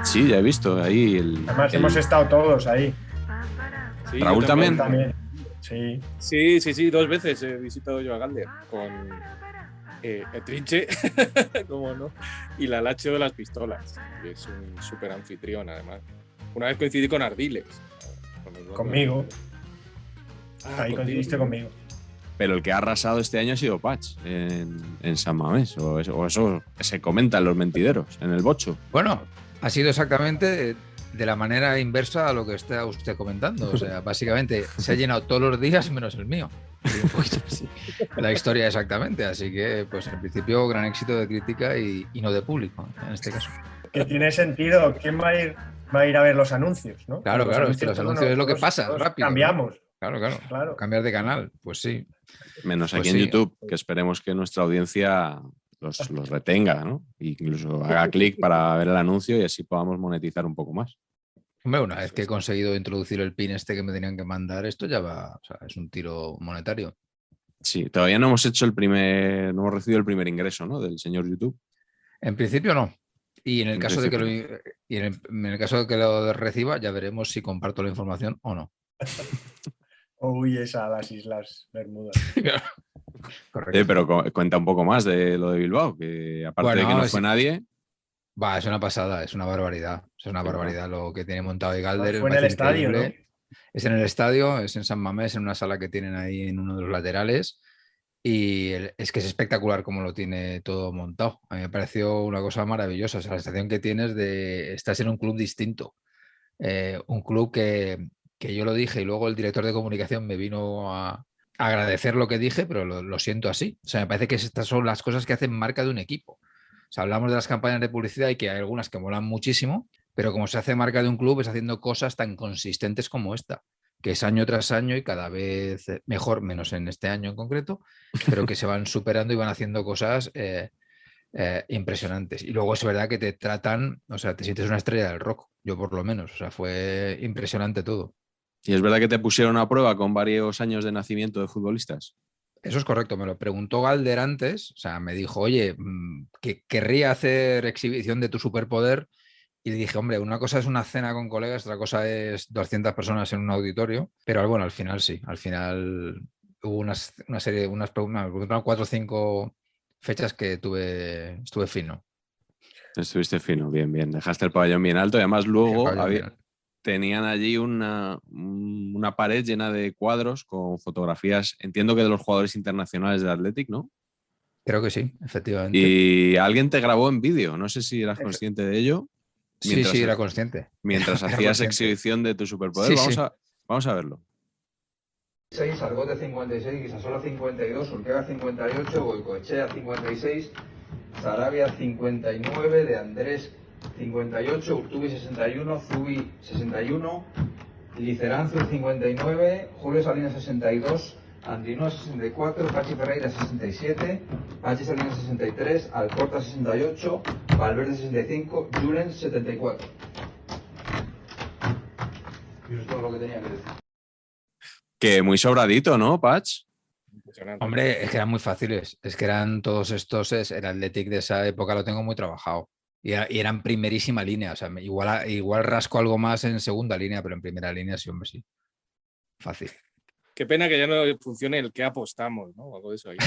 Sí, ya he visto ahí Además, hemos estado todos ahí. Sí, Raúl yo también. Sí. Sí, 2 veces he visitado yo a Galder con Trinche, como no, y la Lacho de las Pistolas, que es un súper anfitrión además. Una vez coincidí con Ardiles. Conmigo. Ah, Ahí coincidiste conmigo. Pero el que ha arrasado este año ha sido Patch en San Mamés, o eso se comenta en los mentideros, en el bocho. Bueno, ha sido exactamente de la manera inversa a lo que está usted comentando. O sea, básicamente se ha llenado todos los días menos el mío. Y un poquito así. La historia exactamente. Así que, pues en principio, gran éxito de crítica y no de público, en este caso. Que tiene sentido. ¿Quién va a ir a ver los anuncios, no? Claro, es que los anuncios es lo que pasa, rápido. Cambiamos. ¿No? Claro. Cambiar de canal, pues sí. Menos Pues aquí en YouTube, que esperemos que nuestra audiencia los retenga, ¿no? E incluso haga clic para ver el anuncio y así podamos monetizar un poco más. Hombre, una vez que he conseguido introducir el pin que me tenían que mandar, esto ya va, o sea, es un tiro monetario. Sí, todavía no hemos hecho no hemos recibido el primer ingreso, ¿no? Del señor YouTube. En principio no. Y en el caso de que en el caso de que lo reciba, ya veremos si comparto la información o no. Uy, esa, las Islas Bermudas. Correcto. Pero cuenta un poco más de lo de Bilbao, que aparte de que no fue nadie. Es una pasada, es una barbaridad. Es una barbaridad lo que tiene montado de Galder. Fue en el estadio, ¿no? Es en el estadio, es en San Mamés, en una sala que tienen ahí en uno de los laterales. Y es que es espectacular cómo lo tiene todo montado. A mí me pareció una cosa maravillosa. O sea, la sensación que tienes de estás en un club distinto. Un club que yo lo dije y luego el director de comunicación me vino a agradecer lo que dije, pero lo siento así. O sea, me parece que estas son las cosas que hacen marca de un equipo. O sea, hablamos de las campañas de publicidad y que hay algunas que molan muchísimo, pero como se hace marca de un club es haciendo cosas tan consistentes como esta, que es año tras año y cada vez mejor, menos en este año en concreto, pero que se van superando y van haciendo cosas impresionantes. Y luego es verdad que te tratan, o sea, te sientes una estrella del rock, yo por lo menos, o sea, fue impresionante todo. ¿Y es verdad que te pusieron a prueba con varios años de nacimiento de futbolistas? Eso es correcto, me lo preguntó Galder antes, o sea, me dijo, oye, que querría hacer exhibición de tu superpoder, y le dije, hombre, una cosa es una cena con colegas, otra cosa es 200 personas en un auditorio, pero bueno, al final sí, al final hubo una serie, me preguntaron 4 o 5 fechas que estuve fino. Estuviste fino, bien, dejaste el pabellón bien alto y además luego tenían allí una pared llena de cuadros con fotografías, entiendo que de los jugadores internacionales del Athletic, ¿no? Creo que sí, efectivamente. Y alguien te grabó en vídeo, no sé si eras consciente de ello. Sí, era consciente. Mientras hacías exhibición de tu superpoder, vamos a verlo. 6, Argote 56, Guisasola 52, Urquega 58, Goicoechea 56, Sarabia 59, De Andrés 58, Urtubi 61, Zubi 61, Licerancio 59, Julio Salinas 62, Andinoa 64, Pachi Ferreira 67, Pachi Salinas 63, Alcorta 68, Valverde 65, Julen 74. Y eso es todo lo que tenía que decir. Que muy sobradito, ¿no, Patch? Hombre, es que eran muy fáciles. Es que eran todos estos, el Athletic de esa época lo tengo muy trabajado. Y eran primerísima línea. O sea, igual rasco algo más en segunda línea, pero en primera línea sí, hombre, sí. Fácil. Qué pena que ya no funcione el que apostamos, ¿no? Algo de eso ahí.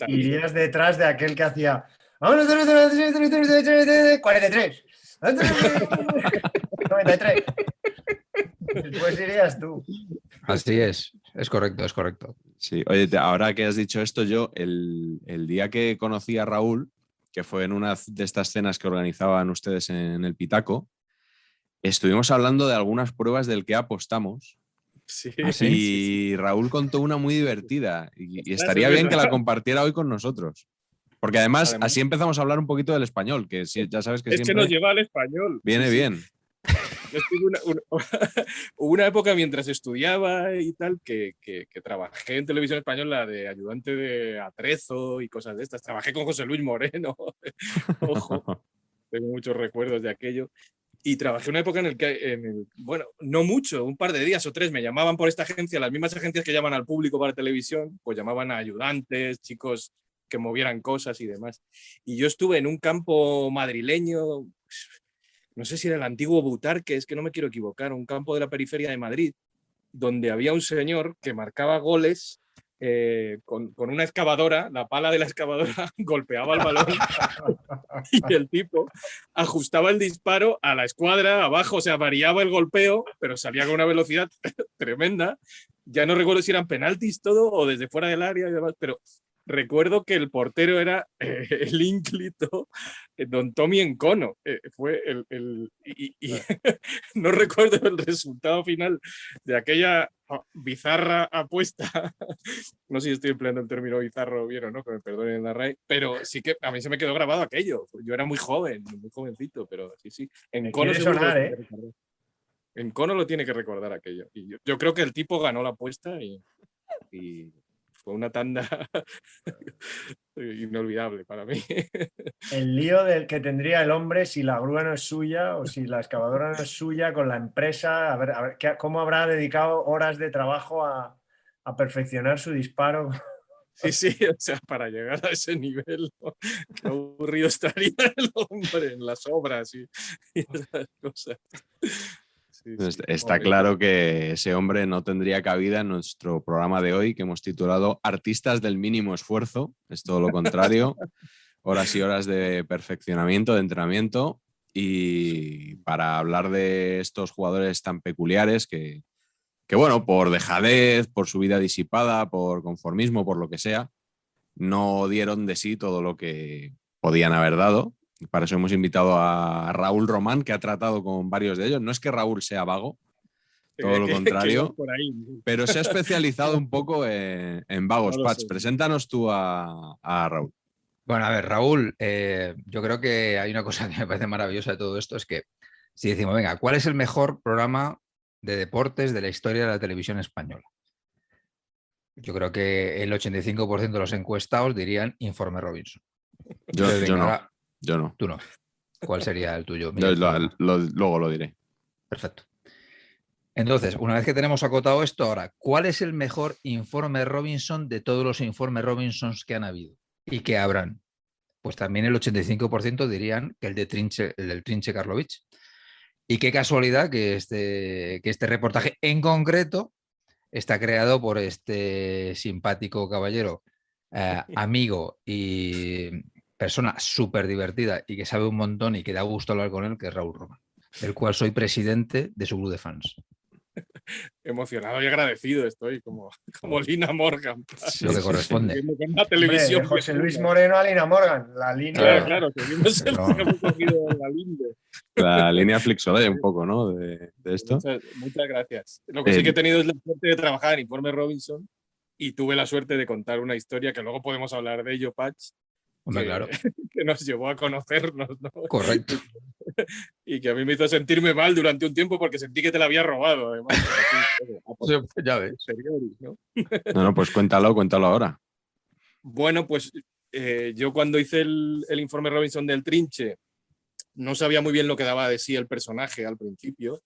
Irías detrás de aquel que hacía 43. 93. Después irías tú. Así es correcto. Sí, oye, ahora que has dicho esto, yo el día que conocí a Raúl, que fue en una de estas cenas que organizaban ustedes en el Pitaco, estuvimos hablando de algunas pruebas del que apostamos. Sí. Y Raúl contó una muy divertida y estaría bien que la compartiera hoy con nosotros. Porque además así empezamos a hablar un poquito del español, que ya sabes que siempre... Es que nos lleva al español. Viene bien. Yo hubo una época mientras estudiaba y tal que trabajé en televisión española de ayudante de atrezo y cosas de estas. Trabajé con José Luis Moreno. Ojo, tengo muchos recuerdos de aquello. Y trabajé una época en el que, bueno, no mucho, un par de días o 3, me llamaban por esta agencia, las mismas agencias que llaman al público para televisión, pues llamaban a ayudantes, chicos que movieran cosas y demás. Y yo estuve en un campo madrileño, no sé si era el antiguo Butarque, es que no me quiero equivocar, un campo de la periferia de Madrid, donde había un señor que marcaba goles con una excavadora, la pala de la excavadora golpeaba el balón y el tipo ajustaba el disparo a la escuadra abajo, o sea, variaba el golpeo, pero salía con una velocidad tremenda. Ya no recuerdo si eran penaltis todo o desde fuera del área y demás, pero recuerdo que el portero era el ínclito don Tommy Encono. Fue no recuerdo el resultado final de aquella bizarra apuesta. No sé si estoy empleando el término bizarro bien o no, que me perdonen la RAE, pero sí que a mí se me quedó grabado aquello. Yo era muy joven, muy jovencito, pero sí. Encono sonar, ¿eh? Encono lo tiene que recordar aquello. Y yo creo que el tipo ganó la apuesta y fue una tanda inolvidable para mí. El lío del que tendría el hombre si la grúa no es suya o si la excavadora no es suya con la empresa, a ver cómo habrá dedicado horas de trabajo a perfeccionar su disparo. Sí, o sea, para llegar a ese nivel, ¿no? Qué aburrido estaría el hombre en las obras y esas cosas. Sí, Está claro que ese hombre no tendría cabida en nuestro programa de hoy, que hemos titulado Artistas del mínimo esfuerzo. Es todo lo contrario. Horas y horas de perfeccionamiento, de entrenamiento. Y para hablar de estos jugadores tan peculiares que bueno, por dejadez, por su vida disipada, por conformismo, por lo que sea, no dieron de sí todo lo que podían haber dado. Para eso hemos invitado a Raúl Román, que ha tratado con varios de ellos. No es que Raúl sea vago, todo lo contrario, pero se ha especializado un poco en vagos. No Patch, sé. preséntanos tú a Raúl. Bueno, a ver, Raúl, yo creo que hay una cosa que me parece maravillosa de todo esto, es que si decimos, venga, ¿cuál es el mejor programa de deportes de la historia de la televisión española? Yo creo que el 85% de los encuestados dirían Informe Robinson. Entonces, venga, No. ahora, Yo no. tú no. ¿Cuál sería el tuyo? Mira, Luego lo diré. Perfecto. Entonces, una vez que tenemos acotado esto, ahora, ¿cuál es el mejor Informe Robinson de todos los Informes Robinsons que han habido y que habrán? Pues también el 85% dirían que el del Trinche Karlovich. Y qué casualidad que este reportaje en concreto está creado por este simpático caballero, amigo y persona súper divertida y que sabe un montón y que da gusto hablar con él, que es Raúl Román, del cual soy presidente de su club de fans. Emocionado y agradecido estoy, como Lina Morgan. Lo que corresponde. La televisión. Hombre, de José Luis Moreno a Lina Morgan, la línea. Claro, seguimos el que hemos cogido la linde. La línea Flixolay un poco, ¿no? De esto. Muchas gracias. Lo que sí que he tenido es la suerte de trabajar en Informe Robinson y tuve la suerte de contar una historia que luego podemos hablar de ello, Patch. Hombre, claro. Que nos llevó a conocernos, ¿no? Correcto. Y que a mí me hizo sentirme mal durante un tiempo porque sentí que te la había robado, además. Ya ves. No, pues cuéntalo ahora. Bueno, pues yo cuando hice el Informe Robinson del Trinche no sabía muy bien lo que daba de sí el personaje al principio.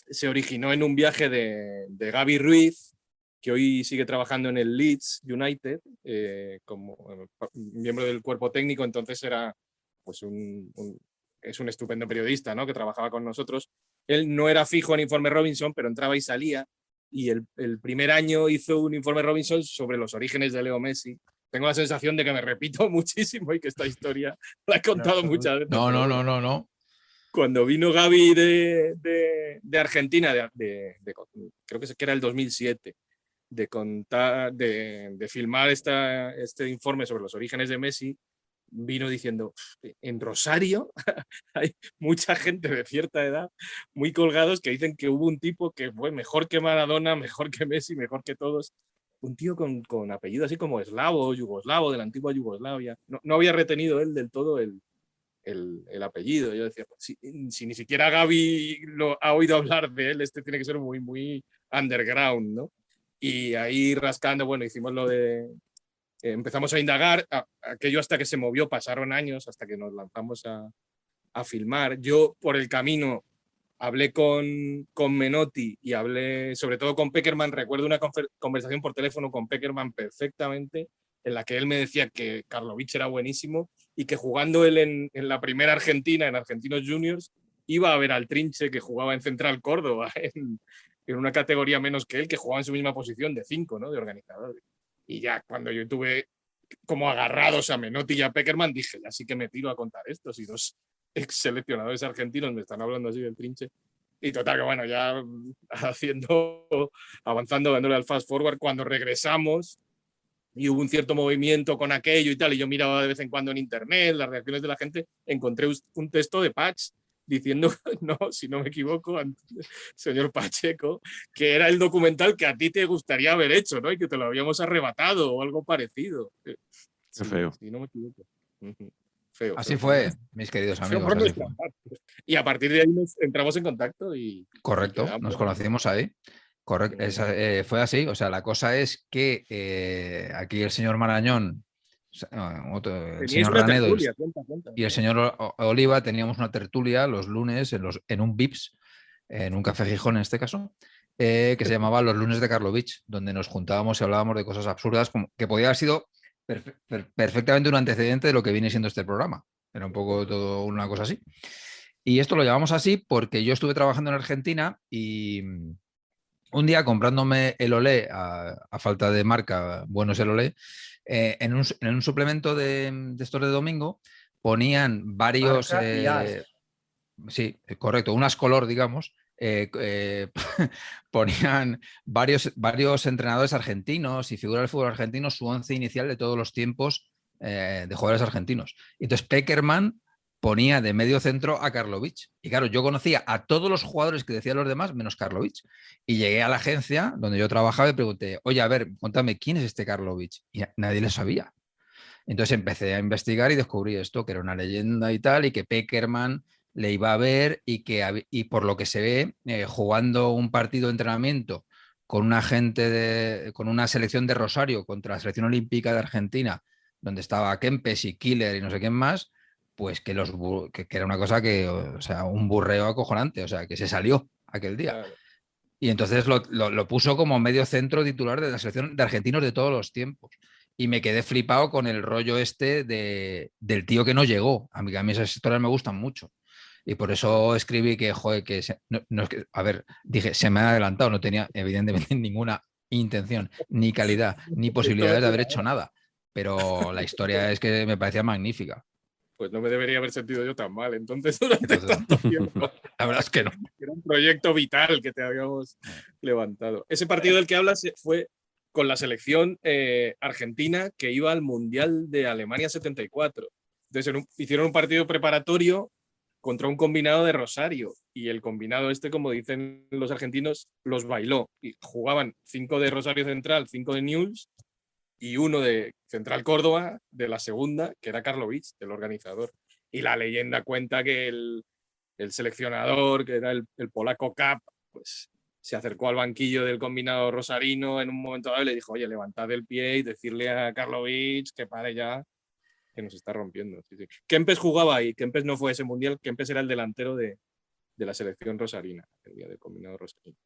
Se originó en un viaje de Gaby Ruiz, que hoy sigue trabajando en el Leeds United como miembro del cuerpo técnico, entonces era pues es un estupendo periodista, ¿no? Que trabajaba con nosotros. Él no era fijo en Informe Robinson, pero entraba y salía, y el primer año hizo un Informe Robinson sobre los orígenes de Leo Messi. Tengo la sensación de que me repito muchísimo y que esta historia la he contado muchas veces. No. Cuando vino Gaby de Argentina, creo que era el 2007, de filmar este informe sobre los orígenes de Messi, vino diciendo, en Rosario hay mucha gente de cierta edad muy colgados que dicen que hubo un tipo que fue mejor que Maradona, mejor que Messi, mejor que todos. Un tío con apellido así como eslavo, yugoslavo, de la antigua Yugoslavia. No había retenido él del todo el apellido. Yo decía, pues, si ni siquiera Gaby lo ha oído hablar de él, este tiene que ser muy, muy underground, ¿no? Y ahí rascando, bueno, hicimos lo de... empezamos a indagar, aquello hasta que se movió, pasaron años hasta que nos lanzamos a filmar. Yo, por el camino, hablé con Menotti y hablé sobre todo con Peckerman. Recuerdo una conversación por teléfono con Peckerman perfectamente. en la que él me decía que Karlovic era buenísimo y que jugando él en la primera Argentina, en Argentinos Juniors, iba a ver al Trinche que jugaba en Central Córdoba, en una categoría menos que él, que jugaba en su misma posición de 5, ¿no? De organizador. Y ya cuando yo tuve como agarrados a Menotti y a Pekerman, dije, ya sí que me tiro a contar esto, si 2 ex seleccionadores argentinos me están hablando así del Trinche. Y total, que bueno, ya avanzando, dándole al fast forward, cuando regresamos y hubo un cierto movimiento con aquello y tal, y yo miraba de vez en cuando en internet las reacciones de la gente, encontré un texto de Patch diciendo, no, si no me equivoco, señor Pacheco, que era el documental que a ti te gustaría haber hecho, ¿no? Y que te lo habíamos arrebatado o algo parecido. Qué feo. Si no me equivoco. Feo. Así fue, mis queridos amigos. Así fue. Y a partir de ahí entramos en contacto y... Correcto, y nos conocimos ahí. Correcto, fue así. O sea, la cosa es que aquí el señor Marañón, el señor Ranedo y el señor Oliva teníamos una tertulia los lunes en un Vips, en un Café Gijón en este caso, que se llamaba Los lunes de Karlovic, donde nos juntábamos y hablábamos de cosas absurdas, como que podía haber sido perfectamente un antecedente de lo que viene siendo este programa. Era un poco todo una cosa así. Y esto lo llamamos así porque yo estuve trabajando en Argentina y un día comprándome el Olé, a falta de marca, bueno es el Olé, en un suplemento de estos de domingo ponían varios... sí, correcto, unas color, digamos, ponían varios entrenadores argentinos y figuras del fútbol argentino, su 11 inicial de todos los tiempos de jugadores argentinos. Y entonces Pekerman ponía de medio centro a Karlovic. Y claro, yo conocía a todos los jugadores que decían los demás, menos Karlovic. Y llegué a la agencia donde yo trabajaba y pregunté, oye, a ver, contame, ¿quién es este Karlovic? Y nadie le sabía. Entonces empecé a investigar y descubrí esto, que era una leyenda y tal, y que Pekerman le iba a ver y por lo que se ve, jugando un partido de entrenamiento con una con una selección de Rosario contra la selección olímpica de Argentina, donde estaba Kempes y Killer y no sé quién más, pues que era una cosa que, o sea, un burreo acojonante, o sea, que se salió aquel día. Claro. Y entonces lo puso como medio centro titular de la selección de argentinos de todos los tiempos. Y me quedé flipado con el rollo este del tío que no llegó. A mí esas historias me gustan mucho. Y por eso escribí que, joder, a ver, dije, se me ha adelantado, no tenía evidentemente ninguna intención, ni calidad, ni posibilidades de haber hecho nada. Pero la historia es que me parecía magnífica. Pues no me debería haber sentido yo tan mal entonces durante tanto tiempo. La verdad es que no. Era un proyecto vital que te habíamos levantado. Ese partido del que hablas fue con la selección argentina que iba al Mundial de Alemania 74. Entonces hicieron un partido preparatorio contra un combinado de Rosario y el combinado este, como dicen los argentinos, los bailó. Y jugaban 5 de Rosario Central, 5 de Newell's y 1 de Central Córdoba, de la segunda, que era Karlovic, el organizador. Y la leyenda cuenta que el seleccionador, que era el polaco Kapp, pues se acercó al banquillo del combinado rosarino en un momento dado y le dijo, oye, levantad el pie y decirle a Karlovic que pare ya, que nos está rompiendo. Sí, sí. Kempes jugaba ahí, Kempes no fue ese mundial, Kempes era el delantero de la selección rosarina, el día del combinado rosarino.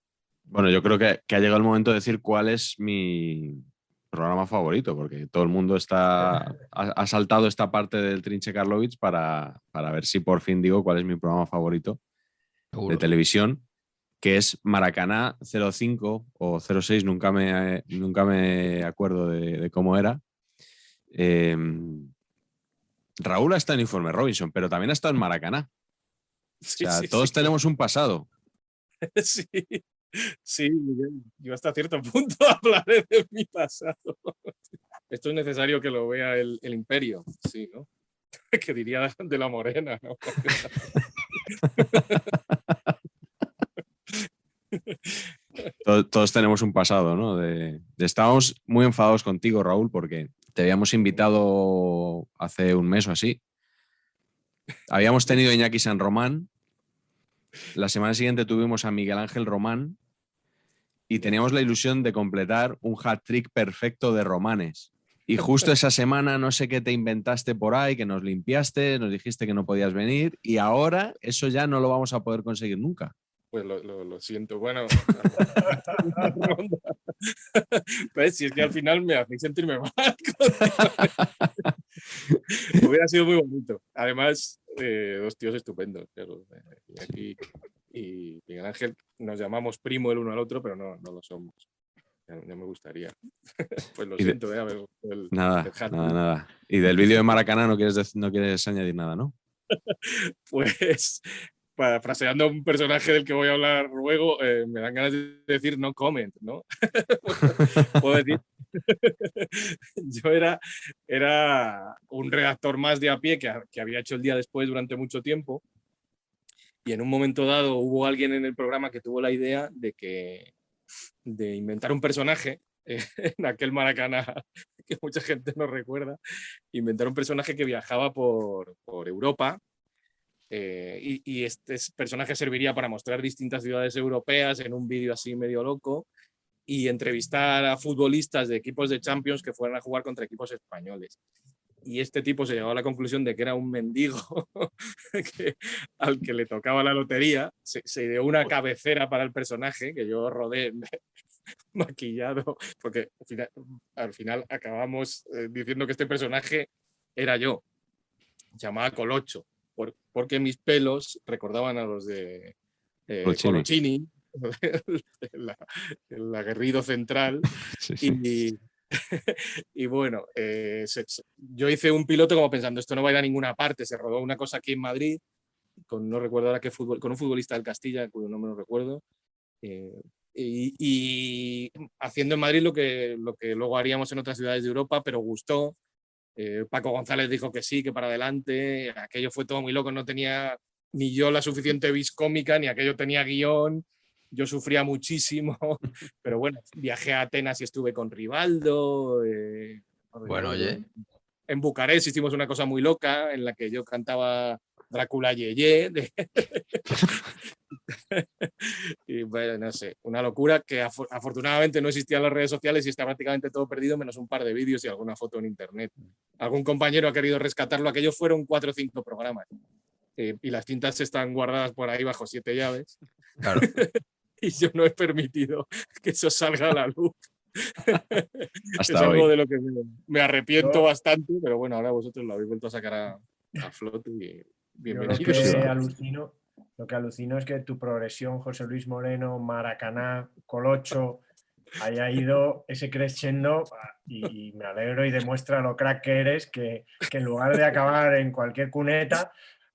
Bueno, yo creo que ha llegado el momento de decir cuál es mi programa favorito, porque todo el mundo ha saltado esta parte del Trinche Karlovic para ver si por fin digo cuál es mi programa favorito de televisión, que es Maracaná 05 o 06, nunca me acuerdo de cómo era. Raúl ha estado en Informe Robinson, pero también ha estado en Maracaná. Sí, o sea, sí, todos sí, tenemos un pasado. Sí, sí, yo hasta cierto punto hablaré de mi pasado. Esto es necesario que lo vea el Imperio, sí, ¿no? Que diría de la Morena, ¿no? Todos tenemos un pasado, ¿no? Estábamos muy enfadados contigo, Raúl, porque te habíamos invitado hace un mes o así. Habíamos tenido a Iñaki San Román. La semana siguiente tuvimos a Miguel Ángel Román y teníamos la ilusión de completar un hat-trick perfecto de romanes. Y justo esa semana no sé qué te inventaste por ahí, que nos limpiaste, nos dijiste que no podías venir y ahora eso ya no lo vamos a poder conseguir nunca. Pues lo siento. Bueno, ¿Ves? Si es que al final me hacéis sentirme mal. Hubiera sido muy bonito. Además, dos tíos estupendos. Claro. Aquí y Miguel Ángel nos llamamos primo el uno al otro, pero no lo somos. Ya me gustaría. Pues lo siento, a ver. Nada. Y del vídeo de Maracaná no quieres añadir nada, ¿no? Pues, parafraseando a un personaje del que voy a hablar luego, me dan ganas de decir no comment, ¿no? Puedo decir. Yo era un redactor más de a pie que había hecho El Día Después durante mucho tiempo. Y en un momento dado hubo alguien en el programa que tuvo la idea de inventar un personaje en aquel Maracaná que mucha gente no recuerda, inventar un personaje que viajaba por Europa y este personaje serviría para mostrar distintas ciudades europeas en un vídeo así medio loco y entrevistar a futbolistas de equipos de Champions que fueran a jugar contra equipos españoles. Y este tipo se llegó a la conclusión de que era un mendigo al que le tocaba la lotería. Se dio una cabecera para el personaje que yo rodé maquillado, porque al final acabamos diciendo que este personaje era yo. Llamaba Colocho, porque mis pelos recordaban a los de Colochini, el aguerrido central. Sí. Y bueno, yo hice un piloto como pensando, esto no va a ir a ninguna parte. Se rodó una cosa aquí en Madrid, no recuerdo ahora qué fútbol, con un futbolista del Castilla, cuyo nombre no recuerdo, y haciendo en Madrid lo que luego haríamos en otras ciudades de Europa, pero gustó. Paco González dijo que sí, que para adelante. Aquello fue todo muy loco, no tenía ni yo la suficiente vis cómica, ni aquello tenía guión. Yo sufría muchísimo, pero bueno, viajé a Atenas y estuve con Rivaldo. Bueno, oye. En Bucarest hicimos una cosa muy loca en la que yo cantaba Drácula Yeye. Y bueno, no sé, una locura que afortunadamente no existían las redes sociales y está prácticamente todo perdido, menos un par de vídeos y alguna foto en internet. Algún compañero ha querido rescatarlo, aquello fueron 4 o 5 programas. Y las cintas están guardadas por ahí bajo 7 llaves. Claro. Y yo no he permitido que eso salga a la luz. Hasta es algo hoy. de lo que me arrepiento bastante, pero bueno, ahora vosotros lo habéis vuelto a sacar a flote y bienvenidos. Lo que alucino es que tu progresión, José Luis Moreno, Maracaná, Colocho, haya ido ese crescendo y me alegro y demuestra lo crack que eres, que en lugar de acabar en cualquier cuneta,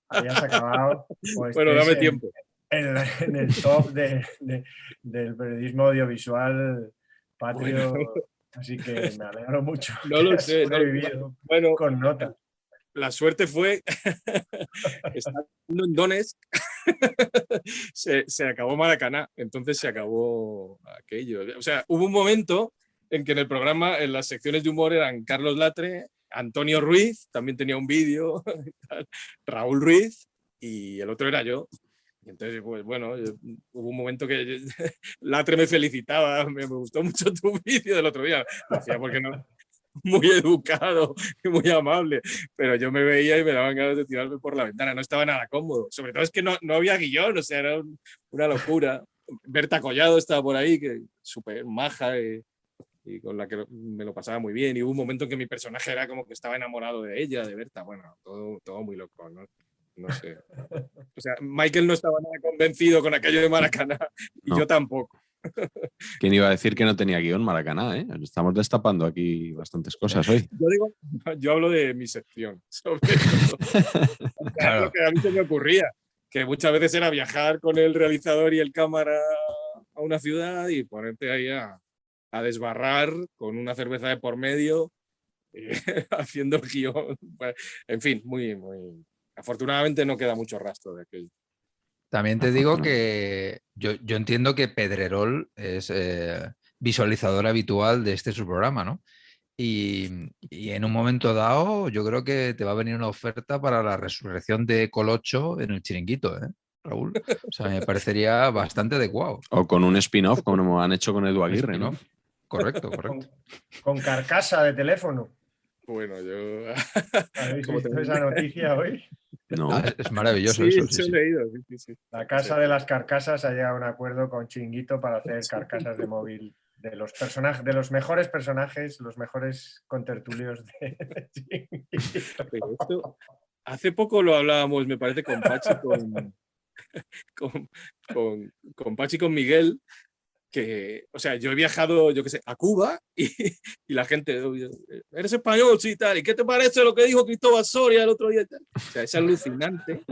hayas acabado bueno, dame tiempo. En el top del periodismo audiovisual patrio, bueno. Así que me alegro mucho. No lo sé, sobrevivido bueno, con nota. La suerte fue estando en Donetsk se acabó Maracaná, entonces se acabó aquello. O sea, hubo un momento en que en el programa, en las secciones de humor eran Carlos Latre, Antonio Ruiz, también tenía un vídeo, Raúl Ruiz y el otro era yo. Y entonces, pues bueno, hubo un momento que Latre me felicitaba, me gustó mucho tu vídeo del otro día. Lo hacía porque no, muy educado y muy amable, pero yo me veía y me daban ganas de tirarme por la ventana, no estaba nada cómodo, sobre todo es que no había guión, o sea, era una locura. Berta Collado estaba por ahí, que súper maja y con la que me lo pasaba muy bien, y hubo un momento en que mi personaje era como que estaba enamorado de ella, de Berta, bueno, todo muy loco, no sé. O sea, Michael no estaba nada convencido con aquello de Maracaná y yo tampoco. ¿Quién iba a decir que no tenía guión Maracaná? Estamos destapando aquí bastantes cosas hoy. Yo hablo de mi sección, sobre todo. O sea, claro. Lo que a mí se me ocurría, que muchas veces era viajar con el realizador y el cámara a una ciudad y ponerte ahí a desbarrar con una cerveza de por medio, haciendo el guión. En fin, muy... Afortunadamente no queda mucho rastro de aquello. También te digo que yo entiendo que Pedrerol es visualizador habitual de este su programa, ¿no? Y en un momento dado yo creo que te va a venir una oferta para la resurrección de Colocho en el Chiringuito, ¿eh, Raúl? O sea, me parecería bastante adecuado. O con un spin-off, como han hecho con Edu Aguirre, ¿no? Correcto. Con carcasa de teléfono. Bueno, yo... ¿Habéis visto esa noticia hoy? No. Es maravilloso sí, eso. Sí. Leído. Sí. La Casa de las Carcasas ha llegado a un acuerdo con Chiringuito para hacer carcasas de móvil de los personajes, de los mejores personajes, los mejores contertulios de Chiringuito. Pero esto, hace poco lo hablábamos, me parece, con Pachi, con Pachi y con Miguel, que, o sea, yo he viajado, yo qué sé, a Cuba y la gente, eres español, sí, tal, ¿y qué te parece lo que dijo Cristóbal Soria el otro día? O sea, es alucinante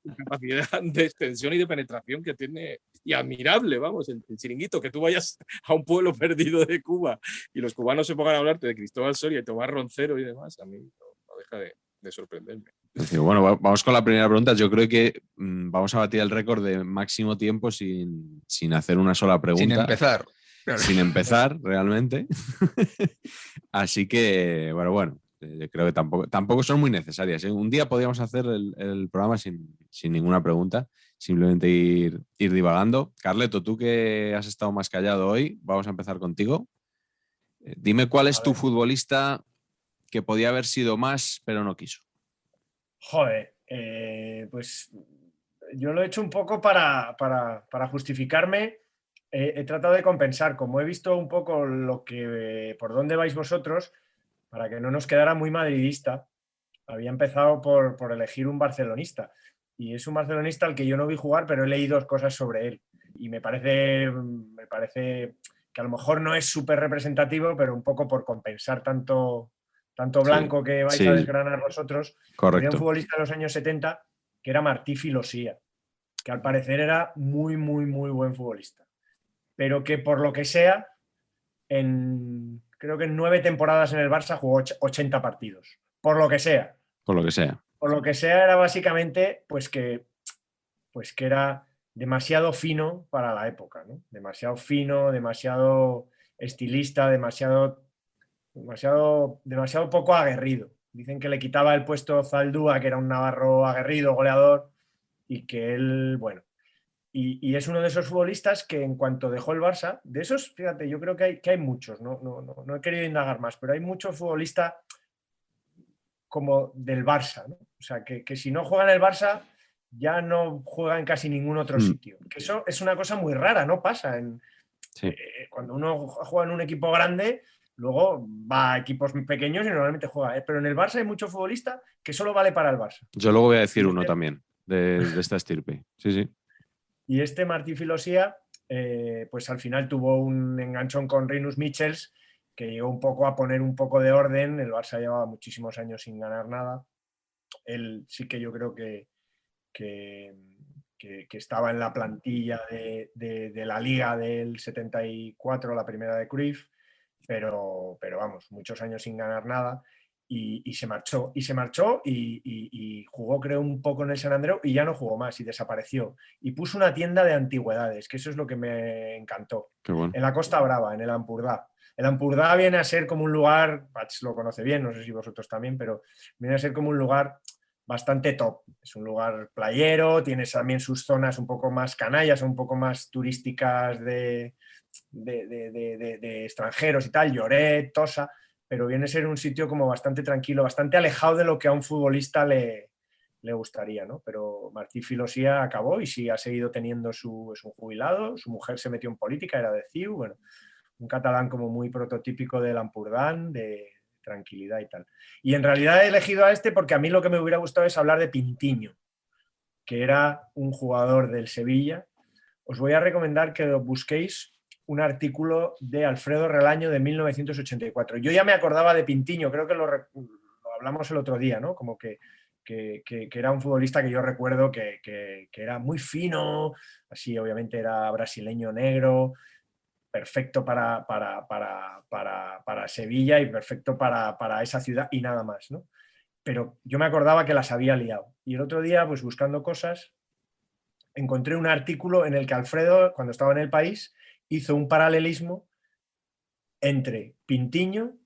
la capacidad de extensión y de penetración que tiene, y admirable, vamos, el Chiringuito, que tú vayas a un pueblo perdido de Cuba y los cubanos se pongan a hablarte de Cristóbal Soria y Tomás Roncero y demás, a mí no deja de sorprenderme. Bueno, vamos con la primera pregunta. Yo creo que vamos a batir el récord de máximo tiempo sin hacer una sola pregunta. Sin empezar. Sin empezar, realmente. Así que, bueno, yo creo que tampoco son muy necesarias. Un día podríamos hacer el programa sin ninguna pregunta, simplemente ir divagando. Carleto, tú que has estado más callado hoy, vamos a empezar contigo. Dime cuál es tu futbolista que podía haber sido más, pero no quiso. Joder, pues yo lo he hecho un poco para justificarme. He tratado de compensar, como he visto un poco por dónde vais vosotros, para que no nos quedara muy madridista. Había empezado por elegir un barcelonista. Y es un barcelonista al que yo no vi jugar, pero he leído cosas sobre él. Y me parece que a lo mejor no es súper representativo, pero un poco por compensar tanto blanco que vais a desgranar vosotros. Había un futbolista en los años 70 que era Martí Filosía, que al parecer era muy, muy, muy buen futbolista. Pero que por lo que sea, creo que en 9 temporadas en el Barça jugó 80 partidos. Por lo que sea. Por lo que sea. Por lo que sea era básicamente pues que era demasiado fino para la época, ¿no? Demasiado fino, demasiado estilista, demasiado poco aguerrido. Dicen que le quitaba el puesto Zaldúa, que era un navarro aguerrido, goleador, y que él, bueno. Y es uno de esos futbolistas que en cuanto dejó el Barça, de esos, fíjate, yo creo que hay muchos, no he querido indagar más, pero hay muchos futbolistas como del Barça, ¿no? O sea, que si no juega en el Barça, ya no juega en casi ningún otro sitio. Que eso es una cosa muy rara, no pasa. Cuando uno juega en un equipo grande, luego va a equipos pequeños y normalmente juega. Pero en el Barça hay muchos futbolistas que solo vale para el Barça. Yo luego voy a decir uno también, de esta estirpe. Sí. Y este Martí Filosía, pues al final tuvo un enganchón con Rinus Michels, que llegó un poco a poner un poco de orden. El Barça llevaba muchísimos años sin ganar nada. Él sí que yo creo que estaba en la plantilla de la Liga del 74, la primera de Cruyff, pero vamos, muchos años sin ganar nada. Y se marchó. Y jugó, creo, un poco en el San Andreu y ya no jugó más y desapareció. Y puso una tienda de antigüedades, que eso es lo que me encantó. Qué bueno. En la Costa Brava, en el Ampurdá. El Ampurdá viene a ser como un lugar, Patch lo conoce bien, no sé si vosotros también, pero viene a ser como un lugar bastante top. Es un lugar playero, tienes también sus zonas un poco más canallas, un poco más turísticas de extranjeros y tal, Lloret, Tossa, pero viene a ser un sitio como bastante tranquilo, bastante alejado de lo que a un futbolista le gustaría, ¿no? Pero Martí Filosía acabó y sí ha seguido teniendo es un jubilado, su mujer se metió en política, era de CiU, bueno, un catalán como muy prototípico del Ampurdán, de tranquilidad y tal. Y en realidad he elegido a este porque a mí lo que me hubiera gustado es hablar de Pintiño, que era un jugador del Sevilla. Os voy a recomendar que busquéis un artículo de Alfredo Relaño de 1984. Yo ya me acordaba de Pintiño, creo que lo hablamos el otro día, ¿no? Como que era un futbolista que yo recuerdo que era muy fino, así obviamente era brasileño negro, perfecto para Sevilla y perfecto para esa ciudad y nada más, ¿no? Pero yo me acordaba que las había liado. Y el otro día, pues buscando cosas, encontré un artículo en el que Alfredo, cuando estaba en El País, hizo un paralelismo entre Pintiño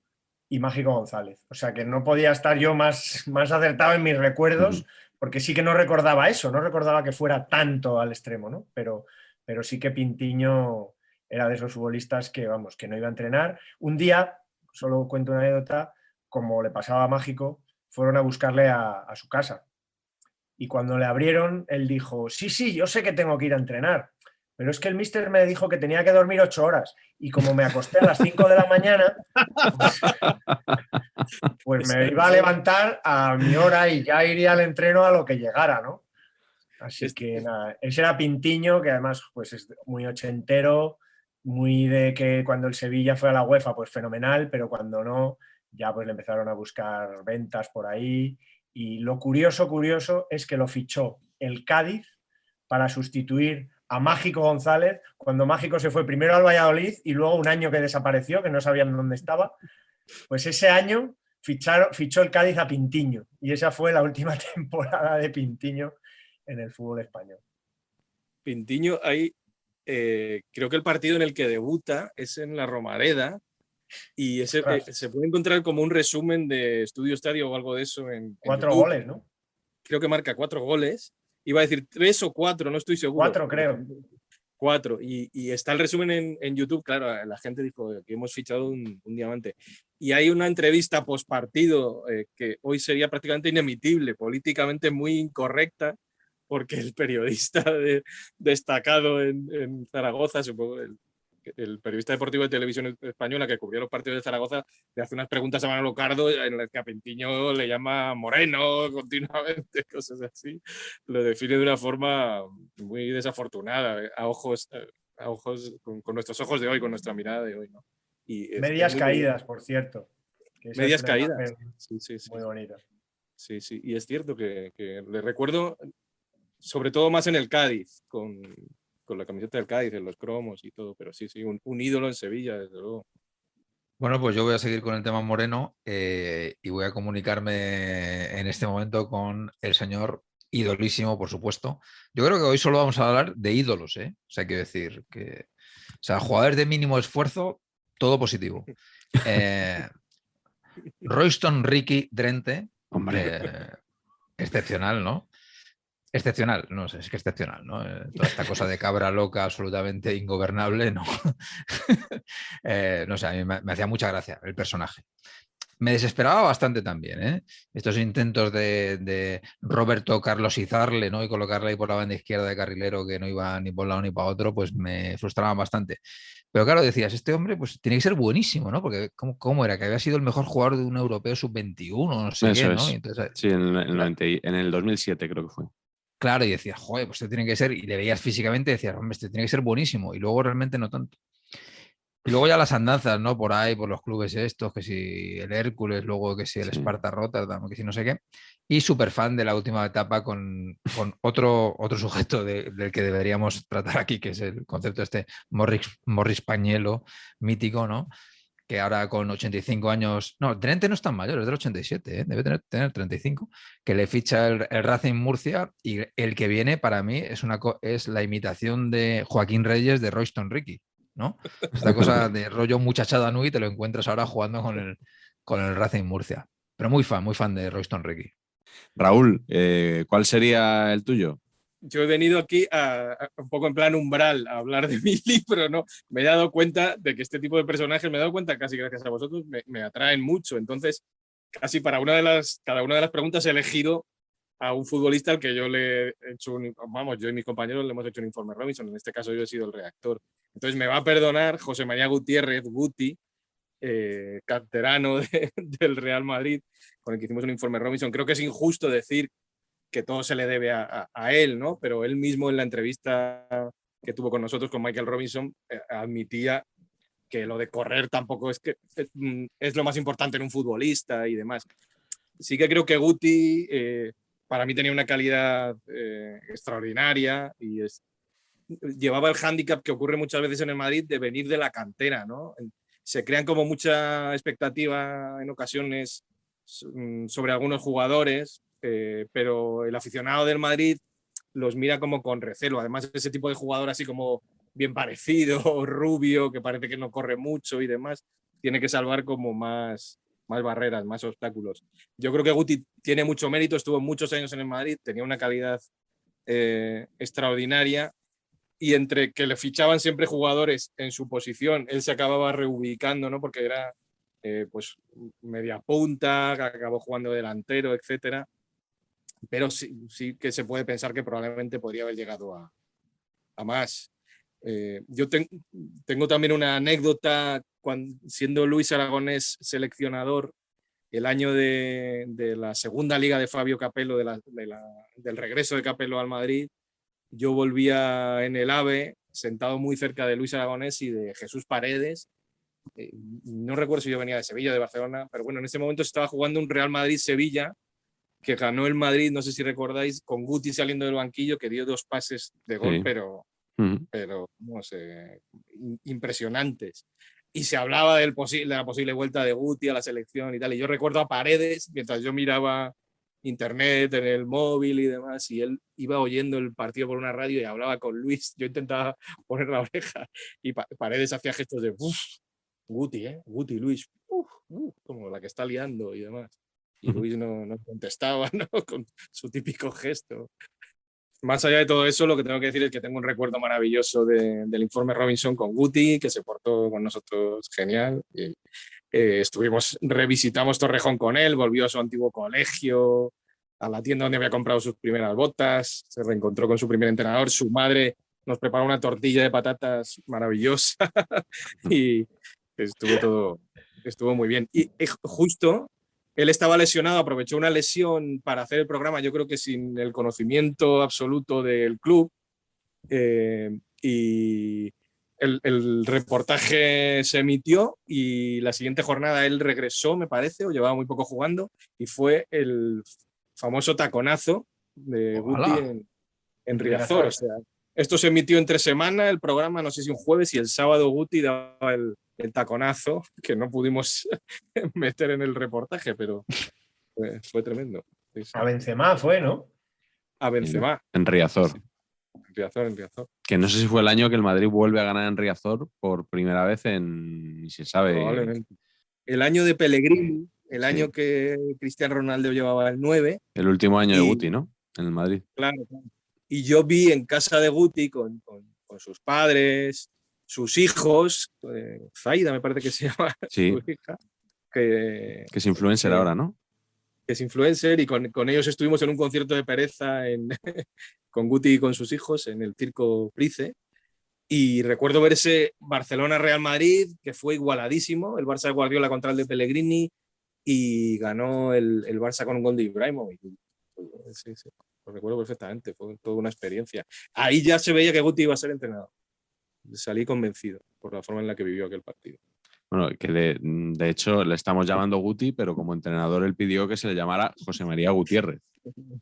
y Mágico González. O sea que no podía estar yo más acertado en mis recuerdos, porque sí que no recordaba eso, no recordaba que fuera tanto al extremo, ¿no? Pero sí que Pintiño era de esos futbolistas que, vamos, que no iba a entrenar. Un día, solo cuento una anécdota, como le pasaba a Mágico, fueron a buscarle a su casa. Y cuando le abrieron, él dijo, sí, yo sé que tengo que ir a entrenar, pero es que el míster me dijo que tenía que dormir 8 horas y como me acosté a las 5 de la mañana, pues me iba a levantar a mi hora y ya iría al entreno a lo que llegara, ¿no? Así que nada, ese era Pintiño, que además pues es muy ochentero, muy de que cuando el Sevilla fue a la UEFA, pues fenomenal, pero cuando no, ya pues le empezaron a buscar ventas por ahí. Y lo curioso es que lo fichó el Cádiz para sustituir a Mágico González, cuando Mágico se fue primero al Valladolid y luego un año que desapareció, que no sabían dónde estaba. Pues ese año fichó el Cádiz a Pintiño y esa fue la última temporada de Pintiño en el fútbol español. Pintiño, creo que el partido en el que debuta es en la Romareda y se puede encontrar como un resumen de Estudio Estadio o algo de eso en 4 YouTube. goles, ¿no? Creo que marca 4 goles. Iba a decir 3 o 4, no estoy seguro. 4 creo. 4. Y está el resumen en YouTube, claro, la gente dijo que hemos fichado un diamante. Y hay una entrevista post partido que hoy sería prácticamente inemitible, políticamente muy incorrecta, porque el periodista destacado en Zaragoza, supongo, el periodista deportivo de Televisión Española que cubrió los partidos de Zaragoza, le hace unas preguntas a Manolo Cardo en las que a Pintiño le llama moreno continuamente, cosas así. Lo define de una forma muy desafortunada, a ojos con nuestros ojos de hoy, con nuestra mirada de hoy, ¿no? Medias caídas, por cierto. Medias caídas. Sí. Muy bonita. Sí. Y es cierto que le recuerdo, sobre todo más en el Cádiz, con la camiseta del Cádiz, en los cromos y todo, pero sí, un ídolo en Sevilla, desde luego. Bueno, pues yo voy a seguir con el tema moreno y voy a comunicarme en este momento con el señor idolísimo, por supuesto. Yo creo que hoy solo vamos a hablar de ídolos, ¿eh? O sea, quiero decir que, o sea, jugadores de mínimo esfuerzo, todo positivo. Royston Ricky Drenthe, excepcional, ¿no? Excepcional, no sé, es que excepcional, ¿no? Toda esta cosa de cabra loca absolutamente ingobernable, ¿no? No sé, a mí me hacía mucha gracia el personaje. Me desesperaba bastante también, ¿eh? Estos intentos de Roberto Carlos Izarle, ¿no? Y colocarle ahí por la banda izquierda de carrilero que no iba ni por un lado ni para otro, pues me frustraban bastante. Pero claro, decías, este hombre pues tiene que ser buenísimo, ¿no? Porque ¿cómo era? Que había sido el mejor jugador de un europeo sub-21, no sé Eso qué, ¿no? es. Y entonces, sí, en el 2007 creo que fue. claro, y decías, joder, pues este tiene que ser, y le veías físicamente y decías, hombre, este tiene que ser buenísimo, y luego realmente no tanto. Y luego ya las andanzas, ¿no? Por ahí, por los clubes estos, que si el Hércules, luego que si el Sparta Rotterdam, que si no sé qué. Y súper fan de la última etapa con otro sujeto del que deberíamos tratar aquí, que es el concepto este Morris Pañuelo, mítico, ¿no? Que ahora con 85 años, no, Drenthe no es tan mayor, es del 87, ¿eh? Debe tener 35, que le ficha el Racing Murcia y el que viene para mí es la imitación de Joaquín Reyes de Royston Ricky, ¿no? Esta cosa de rollo muchachada nui te lo encuentras ahora jugando con el Racing Murcia. Pero muy fan de Royston Ricky. Raúl, ¿cuál sería el tuyo? Yo he venido aquí un poco en plan umbral a hablar de mi libro, ¿no? Me he dado cuenta de que este tipo de personajes, me he dado cuenta casi gracias a vosotros, me atraen mucho. Entonces, casi para cada una de las preguntas he elegido a un futbolista al que yo le he hecho yo y mis compañeros le hemos hecho un informe Robinson. En este caso yo he sido el redactor. Entonces me va a perdonar José María Gutiérrez, Guti, canterano del Real Madrid, con el que hicimos un informe Robinson. Creo que es injusto decir que todo se le debe a él, ¿no? Pero él mismo en la entrevista que tuvo con nosotros, con Michael Robinson, admitía que lo de correr tampoco es lo más importante en un futbolista y demás. Sí que creo que Guti para mí tenía una calidad extraordinaria y llevaba el hándicap que ocurre muchas veces en el Madrid de venir de la cantera, ¿no? Se crean como mucha expectativa en ocasiones sobre algunos jugadores, pero el aficionado del Madrid los mira como con recelo. Además, ese tipo de jugador así como bien parecido, rubio, que parece que no corre mucho y demás, tiene que salvar como más barreras, más obstáculos. Yo creo que Guti tiene mucho mérito, estuvo muchos años en el Madrid, tenía una calidad extraordinaria y entre que le fichaban siempre jugadores en su posición, él se acababa reubicando, ¿no? Porque era pues media punta, acabó jugando delantero, etcétera. Pero sí que se puede pensar que probablemente podría haber llegado a más. Yo tengo también una anécdota siendo Luis Aragonés seleccionador el año de la segunda liga de Fabio Capello, del regreso de Capello al Madrid. Yo volvía en el AVE, sentado muy cerca de Luis Aragonés y de Jesús Paredes. No recuerdo si yo venía de Sevilla o de Barcelona, pero bueno, en ese momento se estaba jugando un Real Madrid-Sevilla, que ganó el Madrid, no sé si recordáis, con Guti saliendo del banquillo, que dio 2 pases de gol, Sí. pero no sé, impresionantes. Y se hablaba de la posible vuelta de Guti a la selección y tal. Y yo recuerdo a Paredes, mientras yo miraba internet en el móvil y demás, y él iba oyendo el partido por una radio y hablaba con Luis. Yo intentaba poner la oreja y Paredes hacía gestos de Guti, Guti, Luis, como la que está liando y demás. Y Luis no contestaba, ¿no? Con su típico gesto. Más allá de todo eso, lo que tengo que decir es que tengo un recuerdo maravilloso del informe Robinson con Guti, que se portó con nosotros genial. Y, revisitamos Torrejón con él, volvió a su antiguo colegio, a la tienda donde había comprado sus primeras botas, se reencontró con su primer entrenador, su madre nos preparó una tortilla de patatas maravillosa y estuvo muy bien. Y justo él estaba lesionado, aprovechó una lesión para hacer el programa, yo creo que sin el conocimiento absoluto del club. Y el reportaje se emitió y la siguiente jornada él regresó, me parece, o llevaba muy poco jugando, y fue el famoso taconazo de Guti en Riazor. O sea, esto se emitió entre semana, el programa, no sé si un jueves, y el sábado Guti daba el taconazo, que no pudimos meter en el reportaje, pero fue tremendo. Sí, sí. A Benzema fue, ¿no? A Benzema. En Riazor. Sí. En Riazor. Que no sé si fue el año que el Madrid vuelve a ganar en Riazor por primera vez ni se sabe. Probablemente. El año de Pellegrini, el año que Cristiano Ronaldo llevaba el 9. El último año de Guti, ¿no? En el Madrid. Claro. Y yo vi en casa de Guti con sus padres, sus hijos, Zaida me parece que se llama su hija. Que es influencer ahora, ¿no? Que es influencer, y con ellos estuvimos en un concierto de Pereza con Guti y con sus hijos en el Circo Price. Y recuerdo ver ese Barcelona-Real Madrid, que fue igualadísimo, el Barça de Guardiola contra el de Pellegrini, y ganó el Barça con un gol de Ibrahimovic. Sí, lo recuerdo perfectamente, fue toda una experiencia. Ahí ya se veía que Guti iba a ser entrenador. Salí convencido por la forma en la que vivió aquel partido. Bueno, que de hecho le estamos llamando Guti, pero como entrenador él pidió que se le llamara José María Gutiérrez.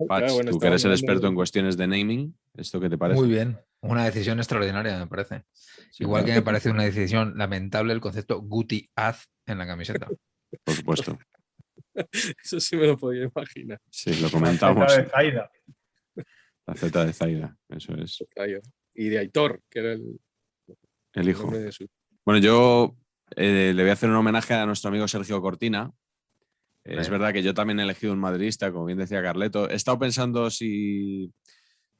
Patch, Claro, bueno, tú que eres el experto en cuestiones de naming, ¿esto qué te parece? Muy bien, una decisión extraordinaria me parece. Sí, igual que me parece una decisión lamentable el concepto Guti-Az en la camiseta. Por supuesto. Eso sí me lo podía imaginar. Sí, lo comentamos. La Z de Zaida. La Z de Zaida, eso es. Y de Aitor, que era el hijo. Bueno, yo le voy a hacer un homenaje a nuestro amigo Sergio Cortina. Es verdad que yo también he elegido un madridista, como bien decía Carleto. He estado pensando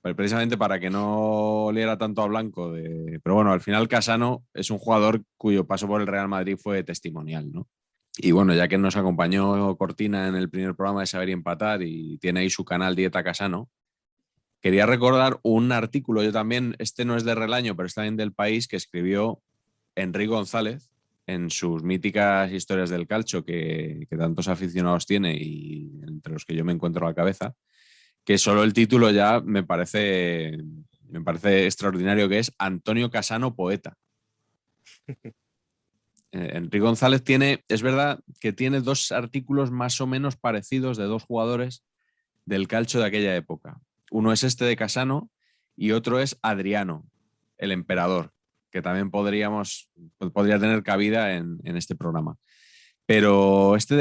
precisamente para que no oliera tanto a blanco. Pero bueno, al final Casano es un jugador cuyo paso por el Real Madrid fue testimonial, ¿no? Y bueno, ya que nos acompañó Cortina en el primer programa de Saber y Empatar y tiene ahí su canal Dieta Casano, quería recordar un artículo, yo también, este no es de Relaño, pero es también del País, que escribió Enrique González en sus míticas historias del calcio que tantos aficionados tiene y entre los que yo me encuentro a la cabeza, que solo el título ya me parece extraordinario, que es Antonio Casano, poeta. Enrique González es verdad que tiene 2 artículos más o menos parecidos de 2 jugadores del calcio de aquella época. Uno es este de Casano y otro es Adriano, el emperador, que también podría tener cabida en este programa. Pero este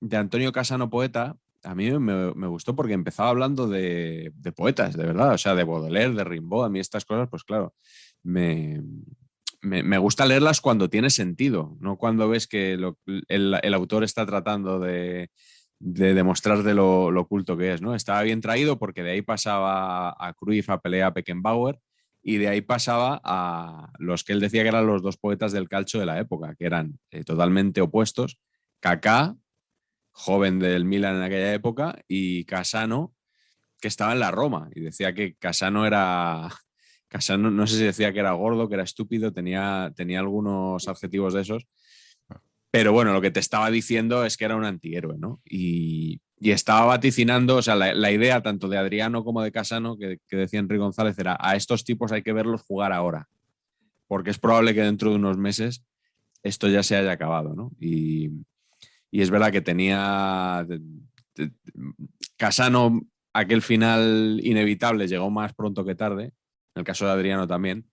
de Antonio Casano, poeta, a mí me gustó porque empezaba hablando de poetas, de verdad, o sea, de Baudelaire, de Rimbaud. A mí estas cosas, pues claro, me gusta leerlas cuando tiene sentido, no cuando ves que el autor está tratando de demostrar de lo oculto que es, ¿no? Estaba bien traído porque de ahí pasaba a Cruyff, a Pelé, a Beckenbauer, y de ahí pasaba a los que él decía que eran los 2 poetas del calcio de la época, que eran totalmente opuestos: Kaká, joven del Milan en aquella época, y Casano, que estaba en la Roma, y decía que Casano era Casano, no sé si decía que era gordo, que era estúpido, tenía algunos adjetivos de esos. Pero bueno, lo que te estaba diciendo es que era un antihéroe, ¿no? Y estaba vaticinando, o sea, la idea tanto de Adriano como de Casano, que decía Enrique González, era: a estos tipos hay que verlos jugar ahora, porque es probable que dentro de unos meses esto ya se haya acabado, ¿no? Y es verdad que tenía Casano, aquel final inevitable llegó más pronto que tarde, en el caso de Adriano también.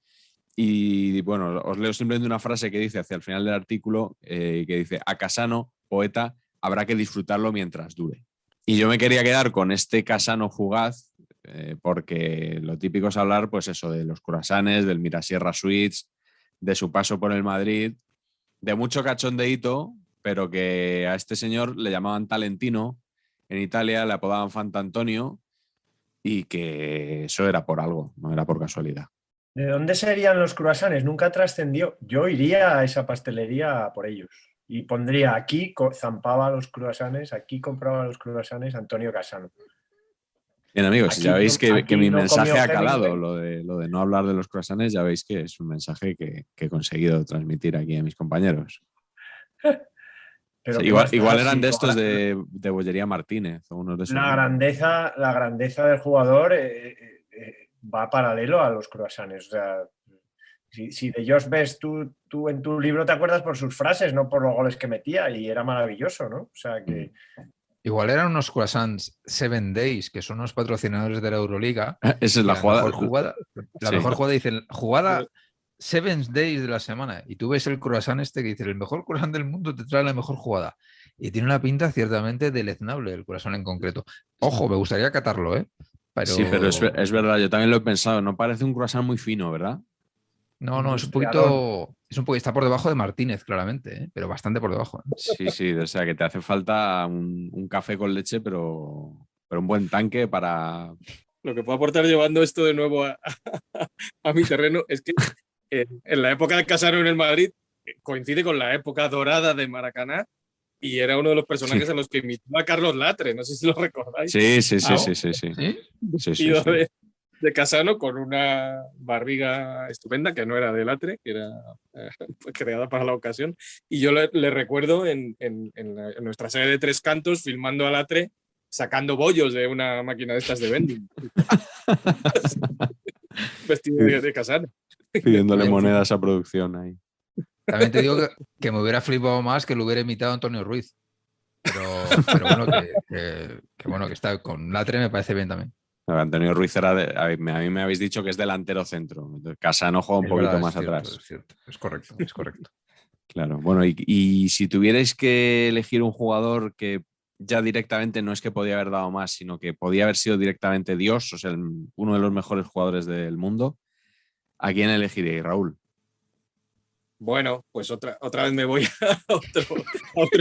Y bueno, os leo simplemente una frase que dice hacia el final del artículo, que dice: a Casano, poeta, habrá que disfrutarlo mientras dure. Y yo me quería quedar con este Casano fugaz, porque lo típico es hablar, pues eso, de los croissants, del Mirasierra Suites, de su paso por el Madrid, de mucho cachondeíto, pero que a este señor le llamaban Talentino en Italia, le apodaban Fantantonio, y que eso era por algo, no era por casualidad. ¿De dónde serían los croissants? Nunca trascendió. Yo iría a esa pastelería por ellos y pondría aquí, zampaba los croissants, aquí compraba los croissants Antonio Casano. Bien, amigos, Aquí ya veis que mi no mensaje comió ha calado, Hemingway. lo de no hablar de los croissants, ya veis que es un mensaje que he conseguido transmitir aquí a mis compañeros. Pero Sí, ¿qué más da? igual eran Sí, de estos de Bollería Martínez o unos de esos. la grandeza del jugador va paralelo a los croissants. O sea, si de Josh Best tú en tu libro te acuerdas por sus frases, no por los goles que metía, y era maravilloso, ¿no? O sea que... Igual eran unos croissants 7 Days, que son unos patrocinadores de la Euroliga. Esa es la jugada. La Sí. mejor jugada, dicen, jugada 7 Days de la semana. Y tú ves el croissant este que dice: el mejor croissant del mundo te trae la mejor jugada. Y tiene una pinta ciertamente deleznable el croissant en concreto. Ojo, me gustaría catarlo, ¿eh? Pero... Sí, pero es verdad, yo también lo he pensado. No parece un croissant muy fino, ¿verdad? No, es un poquito... está por debajo de Martínez, claramente, ¿eh? Pero bastante por debajo, ¿eh? Sí, o sea que te hace falta un café con leche, pero un buen tanque para... Lo que puedo aportar llevando esto de nuevo a mi terreno es que en la época de Casano en el Madrid coincide con la época dorada de Maracaná y era uno de los personajes a los que imitaba a Carlos Latre, no sé si lo recordáis. Sí. Sí. De Casano con una barriga estupenda que no era de Latre, que era creada para la ocasión. Y yo le recuerdo en nuestra serie de Tres Cantos filmando a Latre sacando bollos de una máquina de estas de vending. Vestido de Casano. Pidiéndole monedas a producción ahí. También te digo que me hubiera flipado más que lo hubiera imitado Antonio Ruiz. Pero bueno, que está con Latre me parece bien también. Antonio Ruiz era a mí me habéis dicho que es delantero centro. Casano juega un poquito más atrás. Es cierto, es correcto. Claro, bueno, y si tuvierais que elegir un jugador que ya directamente no es que podía haber dado más, sino que podía haber sido directamente Dios, o sea, uno de los mejores jugadores del mundo, ¿a quién elegiríais, Raúl? Bueno, pues otra vez me voy a otro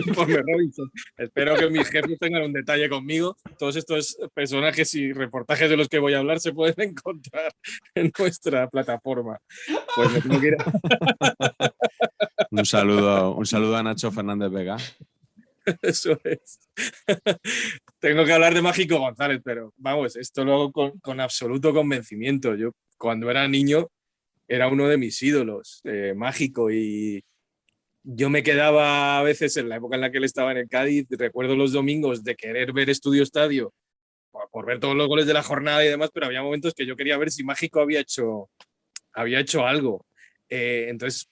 informe Robinson. Espero que mis jefes tengan un detalle conmigo. Todos estos personajes y reportajes de los que voy a hablar se pueden encontrar en nuestra plataforma. Pues me tengo que ir Un saludo a Nacho Fernández Vega. Eso es. Tengo que hablar de Mágico González, pero vamos, esto lo hago con absoluto convencimiento. Yo cuando era niño era uno de mis ídolos, Mágico, y yo me quedaba a veces en la época en la que él estaba en el Cádiz, recuerdo los domingos de querer ver Estudio Estadio por ver todos los goles de la jornada y demás, pero había momentos que yo quería ver si Mágico había hecho algo. Entonces,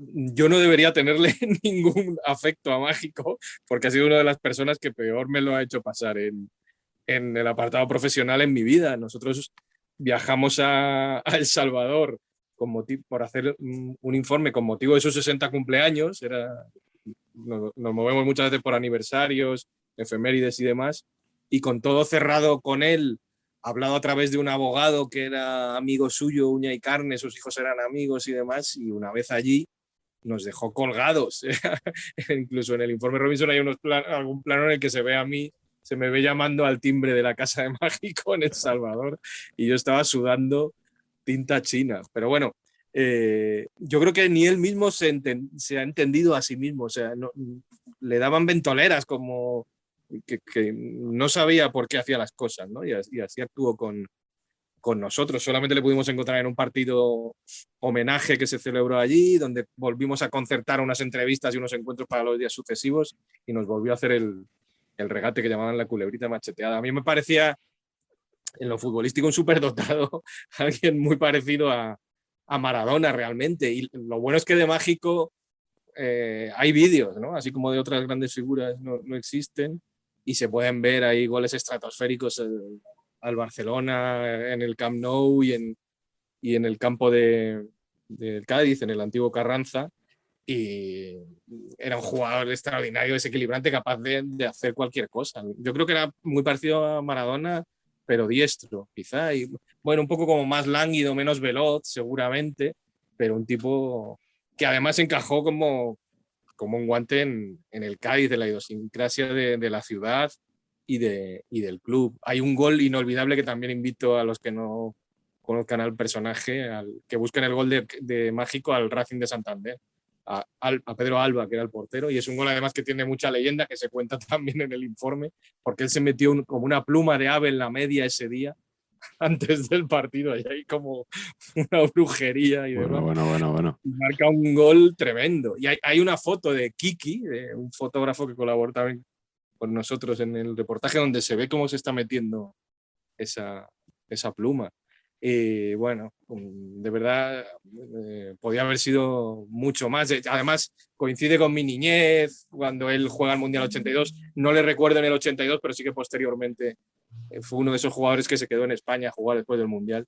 yo no debería tenerle ningún afecto a Mágico porque ha sido una de las personas que peor me lo ha hecho pasar en el apartado profesional en mi vida. Nosotros viajamos a El Salvador por hacer un informe con motivo de sus 60 cumpleaños. Nos movemos muchas veces por aniversarios, efemérides y demás, y con todo cerrado con él, hablado a través de un abogado que era amigo suyo, uña y carne, sus hijos eran amigos y demás, y una vez allí nos dejó colgados. Incluso en el informe Robinson hay algún plano en el que se me ve llamando al timbre de la casa de Mágico en El Salvador y yo estaba sudando tinta china. Pero bueno, yo creo que ni él mismo se ha entendido a sí mismo. O sea, le daban ventoleras como que no sabía por qué hacía las cosas, ¿no? Y así actuó con con nosotros. Solamente le pudimos encontrar en un partido homenaje que se celebró allí, donde volvimos a concertar unas entrevistas y unos encuentros para los días sucesivos y nos volvió a hacer el regate que llamaban la culebrita macheteada. A mí me parecía en lo futbolístico un superdotado, alguien muy parecido a Maradona realmente. Y lo bueno es que de Mágico hay vídeos, ¿no? Así como de otras grandes figuras no existen, y se pueden ver ahí goles estratosféricos al Barcelona en el Camp Nou y en el campo del Cádiz, en el antiguo Carranza. Y era un jugador extraordinario, desequilibrante, capaz de hacer cualquier cosa. Yo creo que era muy parecido a Maradona, pero diestro, quizá. Y bueno, un poco como más lánguido, menos veloz, seguramente, pero un tipo que además encajó como un guante en el Cádiz, de la idiosincrasia de la ciudad y del club. Hay un gol inolvidable que también invito a los que no conozcan al personaje, que busquen el gol de Mágico al Racing de Santander, a Pedro Alba, que era el portero, y es un gol además que tiene mucha leyenda, que se cuenta también en el informe, porque él se metió como una pluma de ave en la media ese día, antes del partido, y hay como una brujería y demás. Bueno. Y marca un gol tremendo. Y hay una foto de Kiki, un fotógrafo que colaboró también con nosotros en el reportaje, donde se ve cómo se está metiendo esa pluma. Bueno, de verdad podía haber sido mucho más. Además, coincide con mi niñez, cuando él juega al Mundial 82. No le recuerdo en el 82, pero sí que posteriormente fue uno de esos jugadores que se quedó en España a jugar después del Mundial.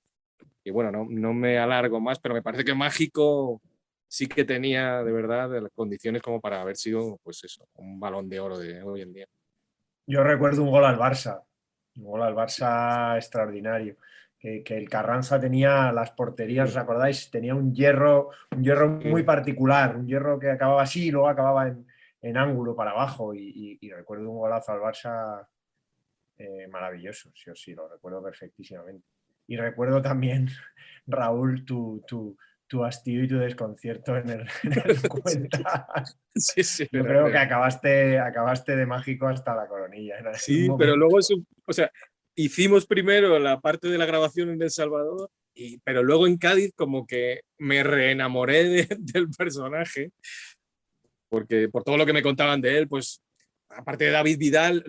Y bueno, no me alargo más, pero me parece que Mágico sí que tenía de verdad las condiciones como para haber sido, pues eso, un Balón de Oro de hoy en día. Yo recuerdo un gol al Barça extraordinario. Que el Carranza tenía las porterías, ¿os acordáis? Tenía un hierro muy particular, un hierro que acababa así y luego acababa en ángulo para abajo. Y recuerdo un golazo al Barça maravilloso, sí, lo recuerdo perfectísimamente. Y recuerdo también, Raúl, tu hastío y tu desconcierto en el Cuenta. Sí, yo creo que acabaste de Mágico hasta la coronilla. Sí, pero luego, o sea, hicimos primero la parte de la grabación en El Salvador, pero luego en Cádiz como que me reenamoré del personaje, porque por todo lo que me contaban de él, pues aparte de David Vidal,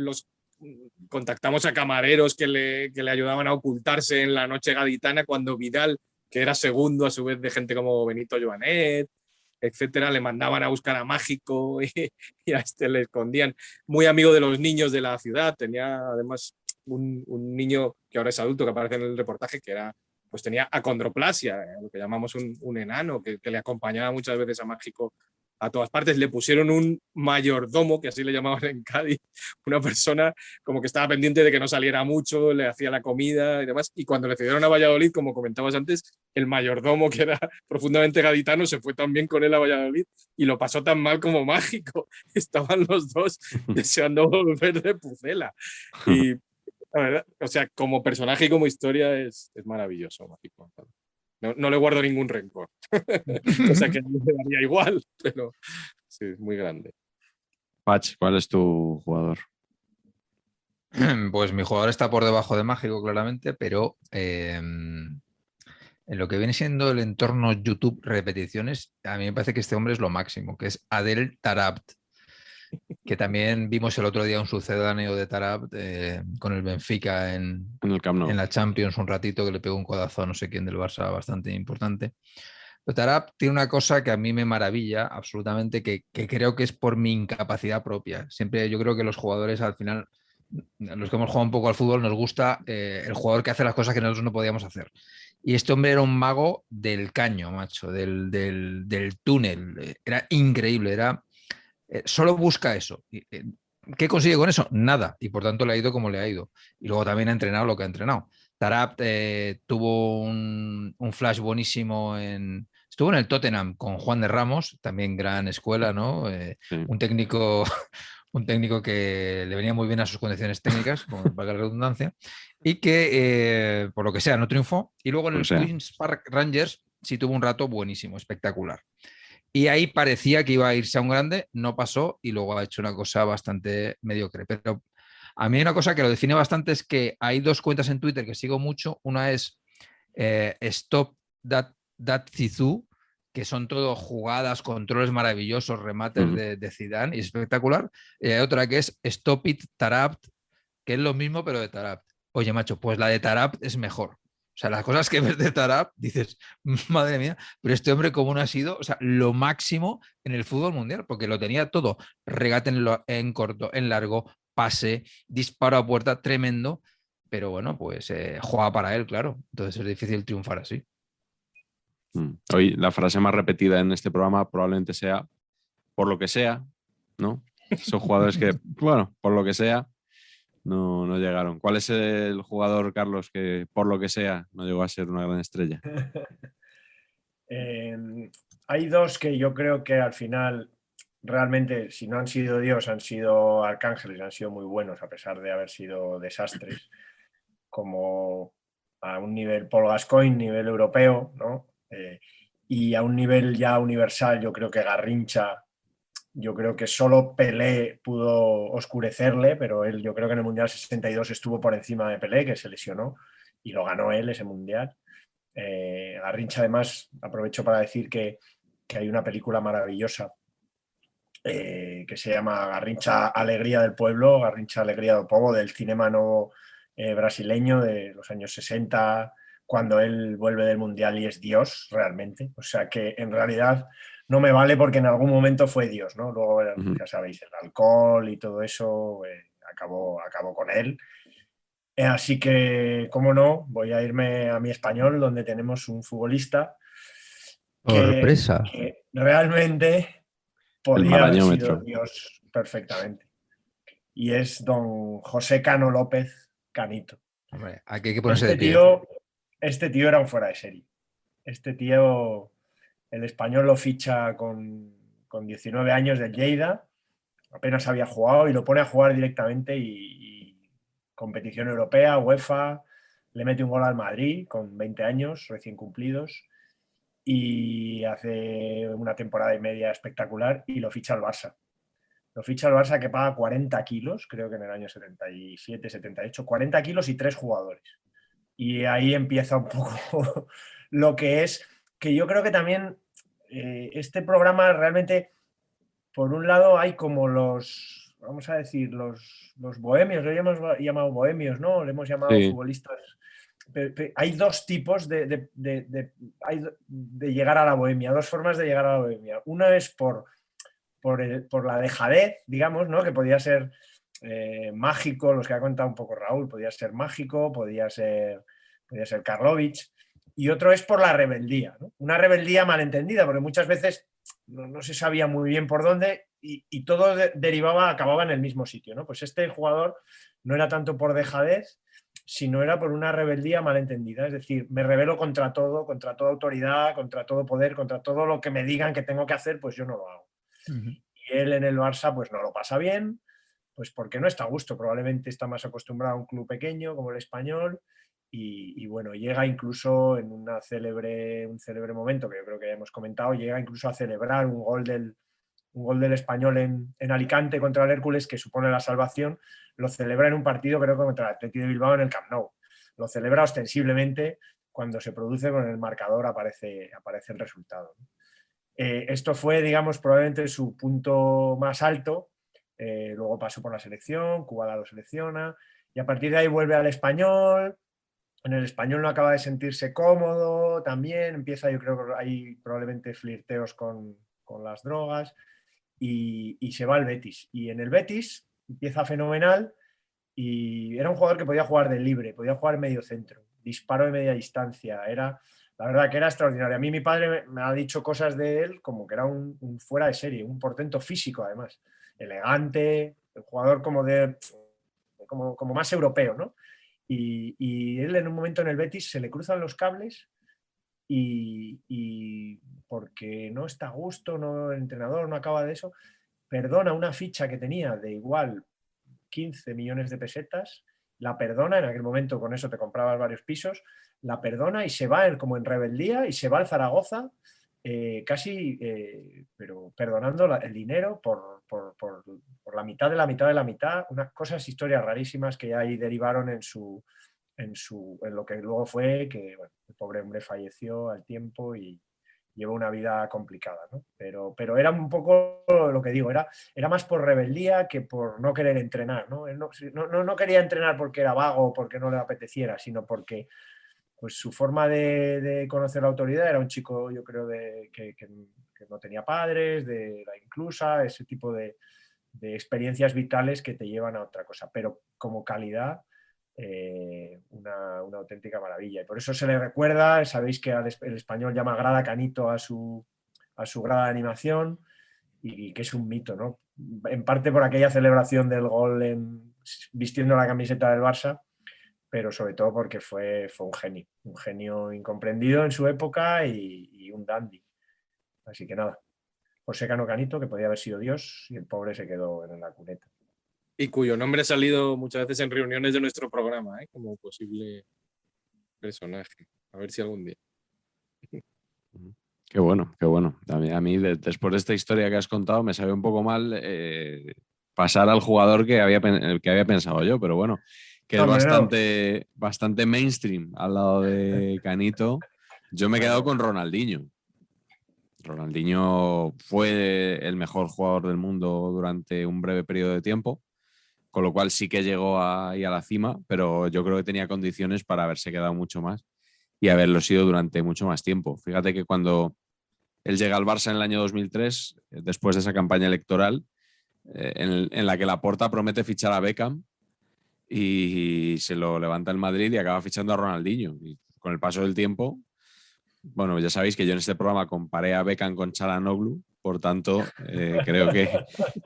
contactamos a camareros que le ayudaban a ocultarse en la noche gaditana, cuando Vidal, que era segundo a su vez de gente como Benito Joanet, etcétera, le mandaban a buscar a Mágico y a este le escondían. Muy amigo de los niños de la ciudad, tenía además un niño que ahora es adulto, que aparece en el reportaje, que pues tenía acondroplasia, lo que llamamos un enano, que le acompañaba muchas veces a Mágico a todas partes. Le pusieron un mayordomo, que así le llamaban en Cádiz, una persona como que estaba pendiente de que no saliera mucho, le hacía la comida y demás. Y cuando le cedieron a Valladolid, como comentabas antes, el mayordomo, que era profundamente gaditano, se fue también con él a Valladolid y lo pasó tan mal como Mágico. Estaban los dos deseando volver de Pucela. Y la verdad, o sea, como personaje y como historia es maravilloso, Mágico. No le guardo ningún rencor. O sea que a mí me daría igual, pero sí, es muy grande. Pach, ¿cuál es tu jugador? Pues mi jugador está por debajo de Mágico, claramente, pero en lo que viene siendo el entorno YouTube repeticiones, a mí me parece que este hombre es lo máximo, que es Adel Tarabt, que también vimos el otro día un sucedáneo de Tarabt con el Benfica en el Camp Nou, en la Champions un ratito, que le pegó un codazo a no sé quién del Barça bastante importante. Pero Tarabt tiene una cosa que a mí me maravilla absolutamente, que creo que es por mi incapacidad propia. Siempre yo creo que los jugadores al final, los que hemos jugado un poco al fútbol, nos gusta el jugador que hace las cosas que nosotros no podíamos hacer. Y este hombre era un mago del caño, macho, del túnel. Era increíble, solo busca eso. ¿Qué consigue con eso? Nada. Y por tanto le ha ido como le ha ido. Y luego también ha entrenado lo que ha entrenado. Tarabt tuvo un flash buenísimo estuvo en el Tottenham con Juan de Ramos, también gran escuela, ¿no? Sí. Un técnico que le venía muy bien a sus condiciones técnicas, como valga la redundancia, y que por lo que sea no triunfó. Y luego en el Queen's Park Rangers sí tuvo un rato buenísimo, espectacular. Y ahí parecía que iba a irse a un grande, no pasó y luego ha hecho una cosa bastante mediocre. Pero a mí hay una cosa que lo define bastante, es que hay dos cuentas en Twitter que sigo mucho. Una es Stop That Zizou, que son todo jugadas, controles maravillosos, remates de Zidane, y espectacular. Y hay otra que es Stop It Tarabt, que es lo mismo pero de Tarabt. Oye, macho, pues la de Tarabt es mejor. O sea, las cosas que ves de Tarabt, dices, madre mía, pero este hombre cómo no ha sido, o sea, lo máximo en el fútbol mundial, porque lo tenía todo. Regate en corto, en largo, pase, disparo a puerta, tremendo. Pero bueno, pues juega para él, claro. Entonces es difícil triunfar así. Hoy la frase más repetida en este programa probablemente sea por lo que sea, ¿no? Son jugadores que, bueno, por lo que sea, no llegaron. ¿Cuál es el jugador, Carlos, que por lo que sea no llegó a ser una gran estrella? Hay dos que yo creo que al final realmente, si no han sido Dios, han sido arcángeles, han sido muy buenos a pesar de haber sido desastres, como a un nivel Paul Gascoigne, nivel europeo, ¿no? Y a un nivel ya universal, yo creo que Garrincha, yo creo que solo Pelé pudo oscurecerle, pero él, yo creo que en el Mundial 62 estuvo por encima de Pelé, que se lesionó, y lo ganó él ese Mundial. Garrincha, además, aprovecho para decir que hay una película maravillosa que se llama Garrincha Alegría del Pueblo, Garrincha Alegría do Povo, del cinema novo brasileño de los años 60, cuando él vuelve del Mundial y es Dios realmente. O sea que en realidad no me vale porque en algún momento fue Dios, ¿no? Luego, ya sabéis, el alcohol y todo eso acabó con él. Así que, cómo no, voy a irme a mi Español, donde tenemos un futbolista Sorpresa. que realmente El podía haber sido marañómetro. Dios perfectamente. Y es don José Cano López Canito. Hombre, aquí hay que ponerse de pie. Este tío era un fuera de serie. Este tío, el Español lo ficha con 19 años del Lleida, apenas había jugado y lo pone a jugar directamente y competición europea, UEFA, le mete un gol al Madrid con 20 años recién cumplidos y hace una temporada y media espectacular y lo ficha al Barça. Lo ficha el Barça, que paga 40 kilos, creo que en el año 77, 78, 40 kilos y 3 jugadores. Y ahí empieza un poco lo que es, que yo creo que también este programa realmente, por un lado hay como los, vamos a decir, los bohemios, lo hemos llamado bohemios, ¿no? Le hemos llamado Sí. futbolistas. Hay dos tipos de llegar a la bohemia, dos formas de llegar a la bohemia. Una es por la dejadez, digamos, ¿no? Que podía ser mágico, los que ha contado un poco Raúl, podía ser mágico, podía ser Karlovic, y otro es por la rebeldía, ¿no? Una rebeldía malentendida, porque muchas veces no se sabía muy bien por dónde y todo acababa en el mismo sitio, ¿no? Pues este jugador no era tanto por dejadez, sino era por una rebeldía malentendida, es decir, me rebelo contra todo, contra toda autoridad, contra todo poder, contra todo lo que me digan que tengo que hacer, pues yo no lo hago. Y él en el Barça pues no lo pasa bien, pues porque no está a gusto, probablemente está más acostumbrado a un club pequeño como el Español y bueno, llega incluso en un célebre momento que yo creo que ya hemos comentado, llega incluso a celebrar un gol del Español en Alicante contra el Hércules, que supone la salvación, lo celebra en un partido creo que contra el Athletic de Bilbao en el Camp Nou, lo celebra ostensiblemente, cuando se produce con el marcador aparece el resultado, ¿no? Esto fue, digamos, probablemente su punto más alto. Luego pasó por la selección, Cuba lo selecciona, y a partir de ahí vuelve al Español. En el Español no acaba de sentirse cómodo también, empieza, yo creo que hay probablemente flirteos con las drogas, y se va al Betis. Y en el Betis empieza fenomenal, y era un jugador que podía jugar de libre, podía jugar medio centro, disparo de media distancia, la verdad que era extraordinario. A mí mi padre me ha dicho cosas de él como que era un fuera de serie, un portento físico además, elegante, un jugador como más europeo, ¿no? Y él en un momento en el Betis se le cruzan los cables y porque no está a gusto, no, el entrenador no acaba de eso, perdona una ficha que tenía de igual 15 millones de pesetas, la perdona, en aquel momento con eso te comprabas varios pisos, la perdona y se va como en rebeldía y se va al Zaragoza casi, pero perdonando el dinero por la mitad de la mitad de la mitad, unas cosas, historias rarísimas que ahí derivaron en su en lo que luego fue, que bueno, el pobre hombre falleció al tiempo y llevó una vida complicada, ¿no? Pero era un poco lo que digo, era más por rebeldía que por no querer entrenar, ¿no? Él no quería entrenar porque era vago o porque no le apeteciera, sino porque pues, su forma de conocer la autoridad era un chico, yo creo, que no tenía padres, de la inclusa, ese tipo de experiencias vitales que te llevan a otra cosa, pero como calidad una auténtica maravilla. Y por eso se le recuerda, sabéis que el español llama grada Canito a su grada de animación y que es un mito, ¿no? En parte por aquella celebración del gol vistiendo la camiseta del Barça, pero sobre todo porque fue un genio incomprendido en su época y un dandy. Así que nada, José Cano Canito, que podía haber sido Dios, y el pobre se quedó en la cuneta. Y cuyo nombre ha salido muchas veces en reuniones de nuestro programa, como posible personaje. A ver si algún día. Qué bueno, qué bueno. A mí después de esta historia que has contado, me sabe un poco mal pasar al jugador que había pensado yo, pero bueno, que es bastante mainstream al lado de Canito. Yo me he quedado con Ronaldinho. Ronaldinho fue el mejor jugador del mundo durante un breve periodo de tiempo, con lo cual sí que llegó ahí a la cima, pero yo creo que tenía condiciones para haberse quedado mucho más y haberlo sido durante mucho más tiempo. Fíjate que cuando él llega al Barça en el año 2003, después de esa campaña electoral, en la que Laporta promete fichar a Beckham y se lo levanta el Madrid y acaba fichando a Ronaldinho. Y con el paso del tiempo, bueno, ya sabéis que yo en este programa comparé a Beckham con Çalhanoğlu, por tanto, creo que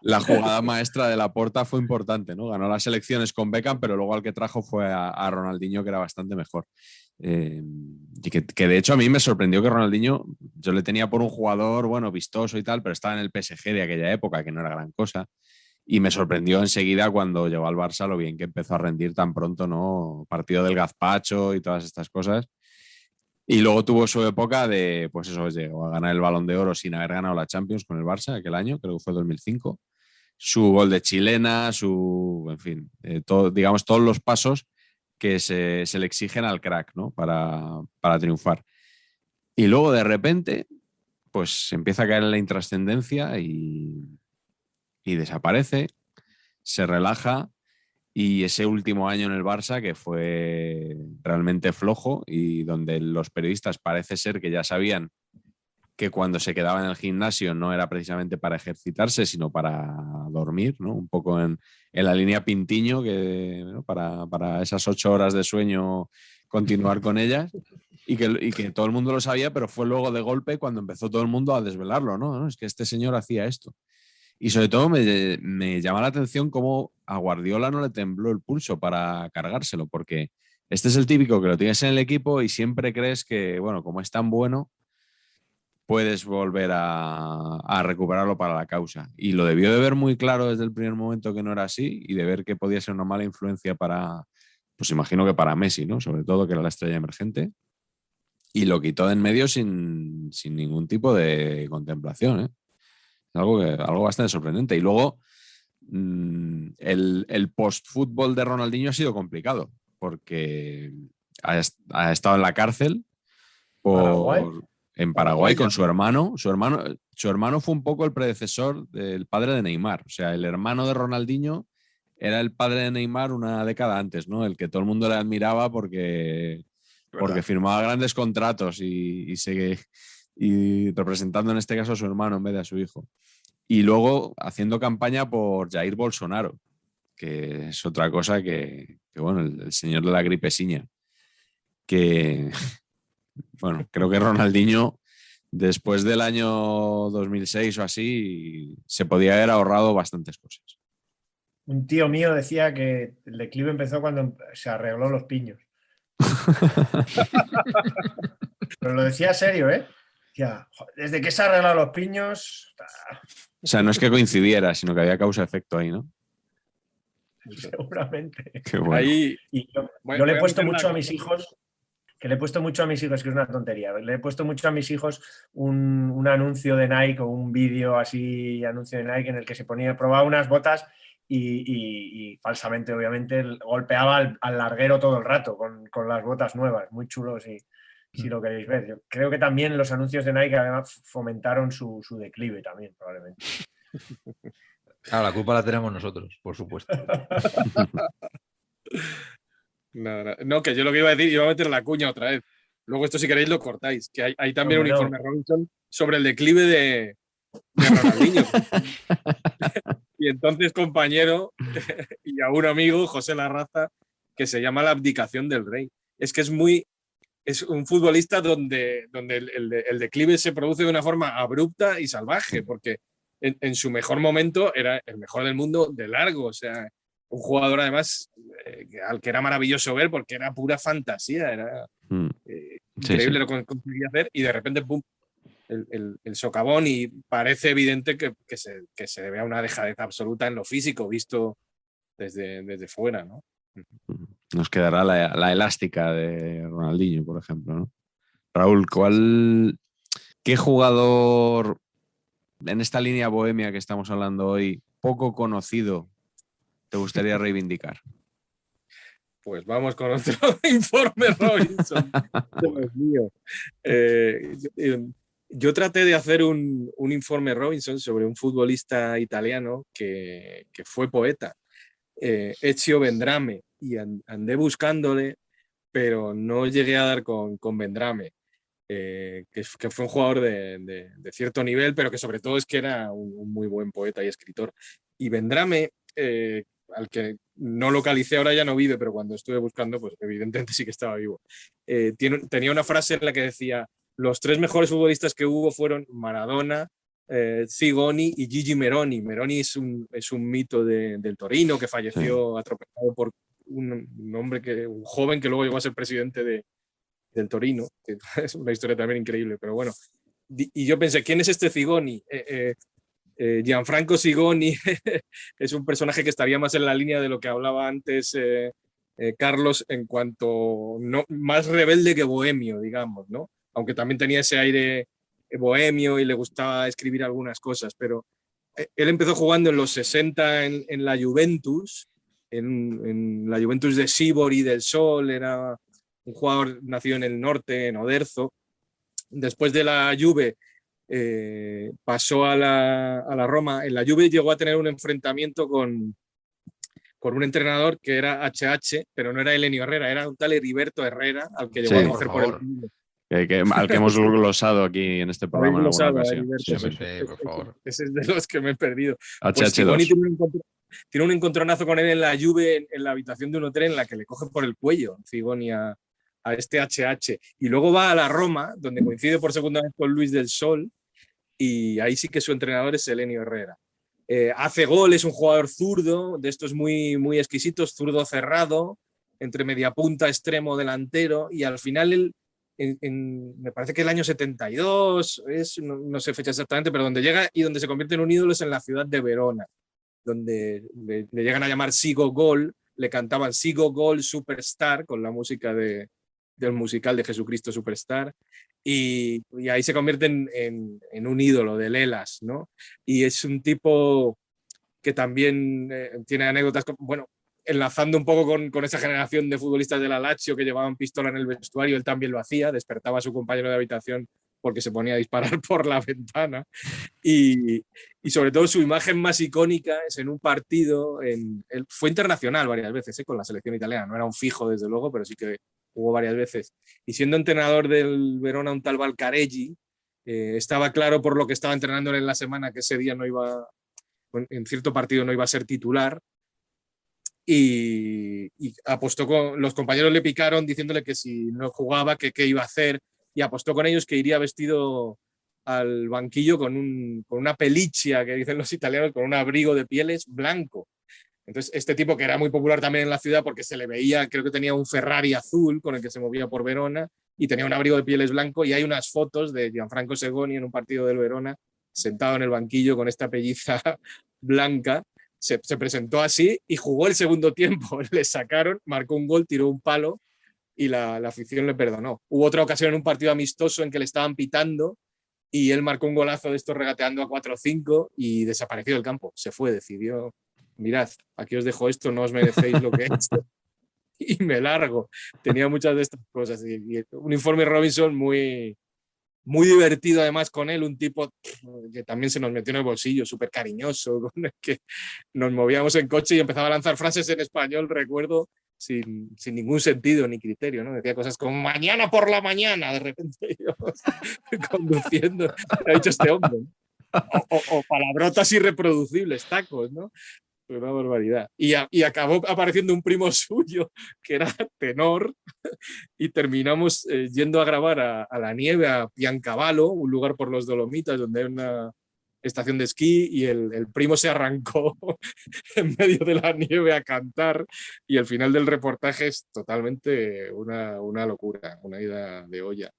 la jugada maestra de Laporta fue importante, ¿no? Ganó las elecciones con Beckham, pero luego al que trajo fue a Ronaldinho, que era bastante mejor. Y que de hecho a mí me sorprendió que Ronaldinho, yo le tenía por un jugador, bueno, vistoso y tal, pero estaba en el PSG de aquella época, que no era gran cosa. Y me sorprendió enseguida cuando llegó al Barça lo bien que empezó a rendir tan pronto, ¿no? Partido del Gazpacho y todas estas cosas. Y luego tuvo su época de, pues eso, llegó a ganar el Balón de Oro sin haber ganado la Champions con el Barça aquel año, creo que fue 2005. Su gol de chilena, en fin, digamos, todos los pasos que se le exigen al crack, ¿no? Para triunfar. Y luego, de repente, pues empieza a caer en la intrascendencia y desaparece, se relaja. Y ese último año en el Barça, que fue realmente flojo y donde los periodistas parece ser que ya sabían que cuando se quedaba en el gimnasio no era precisamente para ejercitarse, sino para dormir, ¿no? Un poco en la línea Pintiño, ¿no? para esas 8 horas de sueño continuar con ellas. Y que todo el mundo lo sabía, pero fue luego de golpe cuando empezó todo el mundo a desvelarlo, ¿no? Es que este señor hacía esto. Y sobre todo me llama la atención cómo a Guardiola no le tembló el pulso para cargárselo, porque este es el típico que lo tienes en el equipo y siempre crees que, bueno, como es tan bueno, puedes volver a recuperarlo para la causa. Y lo debió de ver muy claro desde el primer momento que no era así y de ver que podía ser una mala influencia pues imagino que para Messi, ¿no? Sobre todo que era la estrella emergente. Y lo quitó de en medio sin ningún tipo de contemplación, ¿eh? Algo bastante sorprendente. Y luego el post-fútbol de Ronaldinho ha sido complicado porque ha estado en la cárcel en Paraguay con su hermano. Su hermano fue un poco el predecesor del padre de Neymar. O sea, el hermano de Ronaldinho era el padre de Neymar una década antes, ¿no? El que todo el mundo le admiraba porque firmaba grandes contratos y representando en este caso a su hermano en vez de a su hijo. Y luego haciendo campaña por Jair Bolsonaro, que es otra cosa que bueno, el señor de la gripesiña. Que, bueno, creo que Ronaldinho, después del año 2006 o así, se podía haber ahorrado bastantes cosas. Un tío mío decía que el declive empezó cuando se arregló los piños. Pero lo decía serio, ¿eh? Ya, desde que se han arreglado los piños. O sea, no es que coincidiera, sino que había causa-efecto ahí, ¿no? Seguramente. Qué bueno. Ahí, y yo le he puesto mucho a mis hijos, que es una tontería. Le he puesto mucho a mis hijos un anuncio de Nike o un vídeo así, anuncio de Nike, en el que probaba unas botas y falsamente, obviamente, golpeaba al larguero todo el rato con las botas nuevas. Muy chulo si lo queréis ver. Yo creo que también los anuncios de Nike además fomentaron su declive también, probablemente. Claro, la culpa la tenemos nosotros, por supuesto. No, que yo lo que iba a decir, iba a meter la cuña otra vez. Luego esto si queréis lo cortáis, que hay también un informe Robinson sobre el declive de Ronaldinho. Y entonces compañero y a un amigo, José Larraza, que se llama La abdicación del rey. Es que es un futbolista donde el declive se produce de una forma abrupta y salvaje, porque en su mejor momento era el mejor del mundo de largo, o sea, un jugador además al que era maravilloso ver porque era pura fantasía, era increíble lo que conseguía hacer y de repente ¡pum! El socavón, y parece evidente que se debe a una dejadez absoluta en lo físico visto desde fuera, ¿no? Nos quedará la elástica de Ronaldinho, por ejemplo, ¿no? Raúl, ¿qué jugador en esta línea bohemia que estamos hablando hoy, poco conocido, te gustaría reivindicar? Pues vamos con otro informe Robinson. Dios mío. Yo traté de hacer un informe Robinson sobre un futbolista italiano que fue poeta, Ezio Vendrame, y andé buscándole, pero no llegué a dar con Vendrame, que fue un jugador de cierto nivel, pero que sobre todo es que era un muy buen poeta y escritor. Y Vendrame, al que no localicé, ahora ya no vive, pero cuando estuve buscando, pues evidentemente sí que estaba vivo. Tenía una frase en la que decía: los 3 mejores futbolistas que hubo fueron Maradona, Zigoni y Gigi Meroni. Meroni es un mito del Torino que falleció atropellado por un joven que luego llegó a ser presidente del Torino, que es una historia también increíble, pero bueno. Y yo pensé, ¿quién es este Zigoni? Gianfranco Zigoni es un personaje que estaría más en la línea de lo que hablaba antes Carlos, en cuanto más rebelde que bohemio, digamos, ¿no? Aunque también tenía ese aire bohemio y le gustaba escribir algunas cosas, pero él empezó jugando en los 60 en la Juventus, en la Juventus de Sibori del Sol, era un jugador nacido en el norte, en Oderzo. Después de la Juve pasó a la Roma. En la Juve llegó a tener un enfrentamiento con un entrenador que era HH, pero no era Elenio Herrera, era un tal Heriberto Herrera, al que llegó a coger por el mundo. Al que hemos glosado aquí en este programa en alguna ocasión. Por favor. Ese es de los que me he perdido. Pues Zigoni tiene un encontronazo con él en la Juve, en la habitación de un hotel, en la que le coge por el cuello Zigoni a este HH. Y luego va a la Roma, donde coincide por segunda vez con Luis del Sol, y ahí sí que su entrenador es Elenio Herrera. Hace gol, es un jugador zurdo, de estos muy, muy exquisitos, zurdo cerrado, entre media punta, extremo, delantero, y al final me parece que el año 72, no sé fecha exactamente, pero donde llega y donde se convierte en un ídolo es en la ciudad de Verona, donde le llegan a llamar Sigo Gol, le cantaban Sigo Gol Superstar con la música del musical de Jesucristo Superstar, y ahí se convierte en un ídolo del Hellas, ¿no? Y es un tipo que también tiene anécdotas, bueno, enlazando un poco con esa generación de futbolistas de la Lazio que llevaban pistola en el vestuario. Él también lo hacía, despertaba a su compañero de habitación porque se ponía a disparar por la ventana, y sobre todo su imagen más icónica es en un partido, él fue internacional varias veces con la selección italiana, no era un fijo desde luego, pero sí que jugó varias veces, y siendo entrenador del Verona un tal Valcareggi, estaba claro por lo que estaba entrenando en la semana que ese día no iba, en cierto partido no iba a ser titular, y apostó los compañeros le picaron diciéndole que si no jugaba, que qué iba a hacer, y apostó con ellos que iría vestido al banquillo con una pelliccia, que dicen los italianos, con un abrigo de pieles blanco. Entonces, este tipo, que era muy popular también en la ciudad porque se le veía, creo que tenía un Ferrari azul con el que se movía por Verona y tenía un abrigo de pieles blanco, y hay unas fotos de Gianfranco Zigoni en un partido del Verona sentado en el banquillo con esta pelliza blanca. Se presentó así y jugó el segundo tiempo. Le sacaron, marcó un gol, tiró un palo y la afición le perdonó. Hubo otra ocasión en un partido amistoso en que le estaban pitando y él marcó un golazo de estos regateando a 4 o 5 y desapareció del campo. Se fue, decidió mirad, aquí os dejo esto, no os merecéis lo que he hecho. Y me largo. Tenía muchas de estas cosas. Y un informe Robinson muy, muy divertido además con él, un tipo que también se nos metió en el bolsillo, súper cariñoso, con el que nos movíamos en coche y empezaba a lanzar frases en español, recuerdo, sin ningún sentido ni criterio, ¿no? Decía cosas como mañana por la mañana, de repente íbamos conduciendo, ¿qué ha dicho este hombre? O palabrotas irreproducibles, tacos, ¿no? Una barbaridad. Y acabó apareciendo un primo suyo que era tenor y terminamos yendo a grabar a la nieve, a Piancavallo, un lugar por los Dolomitas donde hay una estación de esquí, y el primo se arrancó en medio de la nieve a cantar, y el final del reportaje es totalmente una locura, una ida de olla.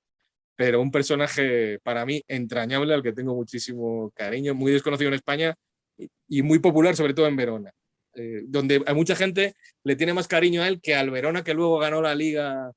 Pero un personaje para mí entrañable, al que tengo muchísimo cariño, muy desconocido en España y muy popular, sobre todo en Verona, donde a mucha gente le tiene más cariño a él que al Verona, que luego ganó la Liga.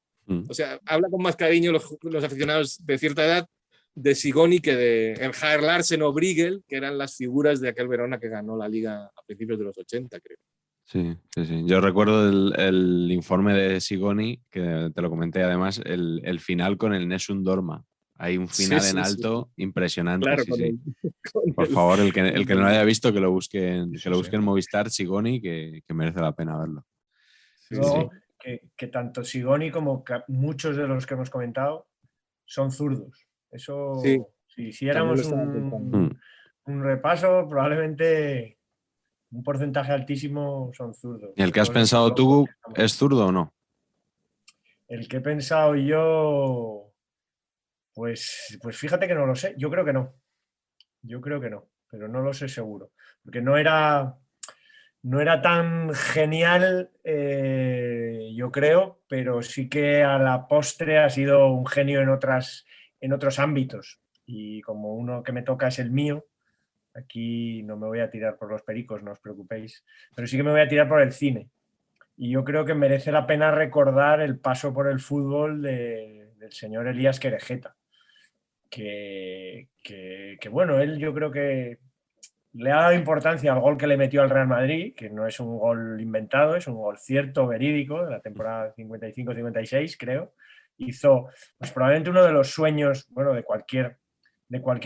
O sea, habla con más cariño los aficionados de cierta edad de Sigoni que de el Jair Larsen o Briegel, que eran las figuras de aquel Verona que ganó la Liga a principios de los 80, creo. Sí, sí, sí. Yo recuerdo el informe de Sigoni, que te lo comenté además, el final con el Nessun Dorma. Hay un final en alto impresionante. Claro, sí. Por favor, el que no lo haya visto, que lo busque en Movistar, Sigoni, que merece la pena verlo. Luego, que tanto Sigoni como muchos de los que hemos comentado son zurdos. Eso, si hiciéramos un repaso, probablemente un porcentaje altísimo son zurdos. ¿Y el que has pensado tú es zurdo o no? El que he pensado yo, pues fíjate que no lo sé. Yo creo que no. Pero no lo sé seguro. Porque no era tan genial, yo creo, pero sí que a la postre ha sido un genio en otros ámbitos. Y como uno que me toca es el mío, aquí no me voy a tirar por los pericos, no os preocupéis, pero sí que me voy a tirar por el cine. Y yo creo que merece la pena recordar el paso por el fútbol del señor Elías Querejeta. Que bueno, él yo creo que le ha dado importancia al gol que le metió al Real Madrid, que no es un gol inventado, es un gol cierto, verídico, de la temporada 55-56, creo. Hizo pues, probablemente uno de los sueños, bueno, de cualquier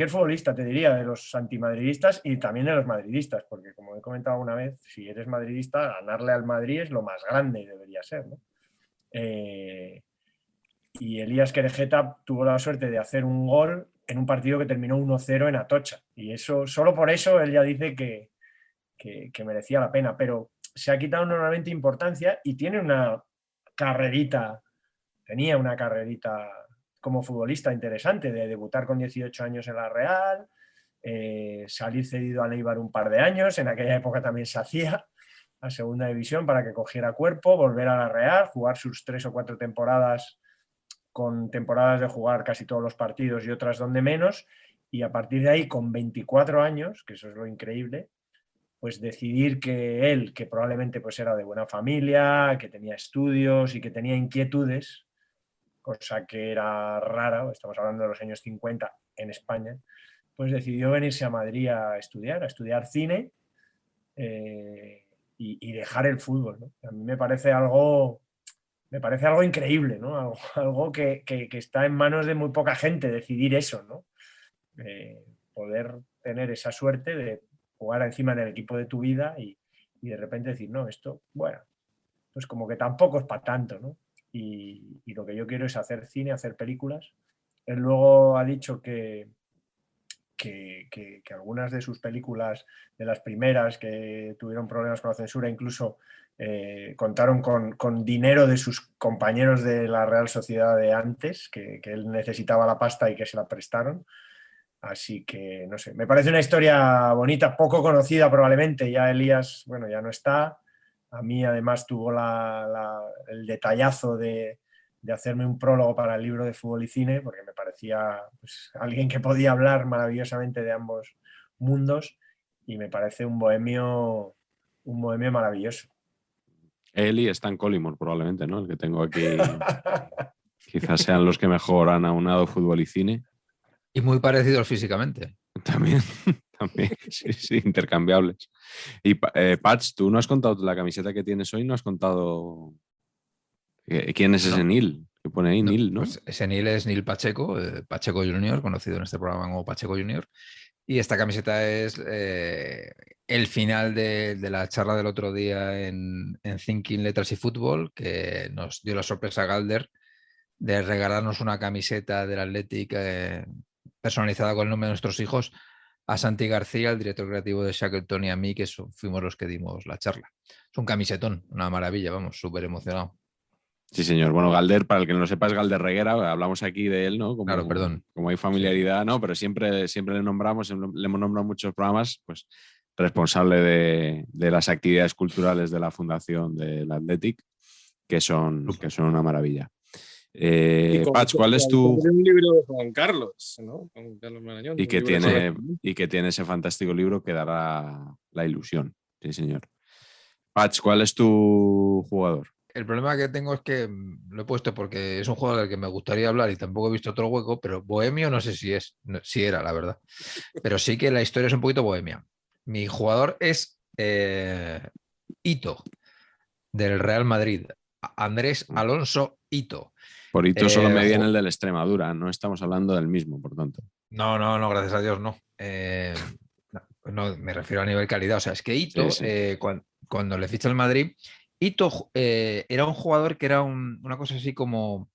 futbolista, te diría, de los antimadridistas y también de los madridistas, porque como he comentado alguna vez, si eres madridista, ganarle al Madrid es lo más grande y debería ser, ¿no? Y Elías Querejeta tuvo la suerte de hacer un gol en un partido que terminó 1-0 en Atocha. Y eso, solo por eso él ya dice que merecía la pena. Pero se ha quitado normalmente importancia y tenía una carrerita como futbolista interesante, de debutar con 18 años en la Real, salir cedido a Eibar un par de años, en aquella época también se hacía, a segunda división para que cogiera cuerpo, volver a la Real, jugar sus 3 o 4 temporadas, con temporadas de jugar casi todos los partidos y otras donde menos, y a partir de ahí, con 24 años, que eso es lo increíble, pues decidir que él, que probablemente pues era de buena familia, que tenía estudios y que tenía inquietudes, cosa que era rara, estamos hablando de los años 50 en España, pues decidió venirse a Madrid a estudiar cine y dejar el fútbol, ¿no? A mí me parece algo increíble, ¿no? Algo que está en manos de muy poca gente, decidir eso, ¿no? Poder tener esa suerte de jugar encima en el equipo de tu vida y de repente decir, no, esto, bueno, pues como que tampoco es para tanto, ¿no? Y lo que yo quiero es hacer cine, hacer películas. Él luego ha dicho que algunas de sus películas, de las primeras que tuvieron problemas con la censura, incluso contaron con dinero de sus compañeros de la Real Sociedad de antes, que él necesitaba la pasta y que se la prestaron. Así que, no sé, me parece una historia bonita, poco conocida probablemente. Ya Elías, bueno, ya no está. A mí además tuvo el detallazo de hacerme un prólogo para el libro de Fútbol y Cine, porque me parecía pues, alguien que podía hablar maravillosamente de ambos mundos, y me parece un bohemio maravilloso. Él y Stan Collymore, probablemente, ¿no? El que tengo aquí. Quizás sean los que mejor han aunado fútbol y cine. Y muy parecidos físicamente. También. También, sí, intercambiables. Y Patch, tú no has contado la camiseta que tienes hoy, no has contado quién es ese No. Neil, que pone ahí Neil, ¿no? Pues ese Neil es Neil Pacheco, Pacheco Junior, conocido en este programa como Pacheco Junior. Y esta camiseta es el final de la charla del otro día en Thinking Letras y Fútbol, que nos dio la sorpresa a Galder de regalarnos una camiseta del Athletic personalizada con el nombre de nuestros hijos a Santi García, el director creativo de Shackleton, y a mí, que fuimos los que dimos la charla. Es un camisetón, una maravilla, vamos, súper emocionado. Sí, señor. Bueno, Galder, para el que no lo sepa, es Galder Reguera. Hablamos aquí de él, ¿no? Claro, perdón. Como hay familiaridad, ¿no? Pero siempre le nombramos, le hemos nombrado en muchos programas, pues responsable de las actividades culturales de la Fundación del Athletic, que son una maravilla. Patch, ¿cuál es tu...? Un libro de Juan Carlos, ¿no? Juan Carlos Marañón, y que tiene ese fantástico libro que dará la ilusión. Sí, señor. Patch, ¿cuál es tu jugador? El problema que tengo es que lo he puesto porque es un jugador del que me gustaría hablar y tampoco he visto otro hueco, pero bohemio no sé si era, la verdad. Pero sí que la historia es un poquito bohemia. Mi jugador es Ito, del Real Madrid. Andrés Alonso Ito. Por Ito solo me viene el del Extremadura, no estamos hablando del mismo, por tanto. No, gracias a Dios no. No, me refiero a nivel calidad. O sea, es que Ito, sí. cuando le ficha el Madrid, Ito era un jugador que era una cosa así como...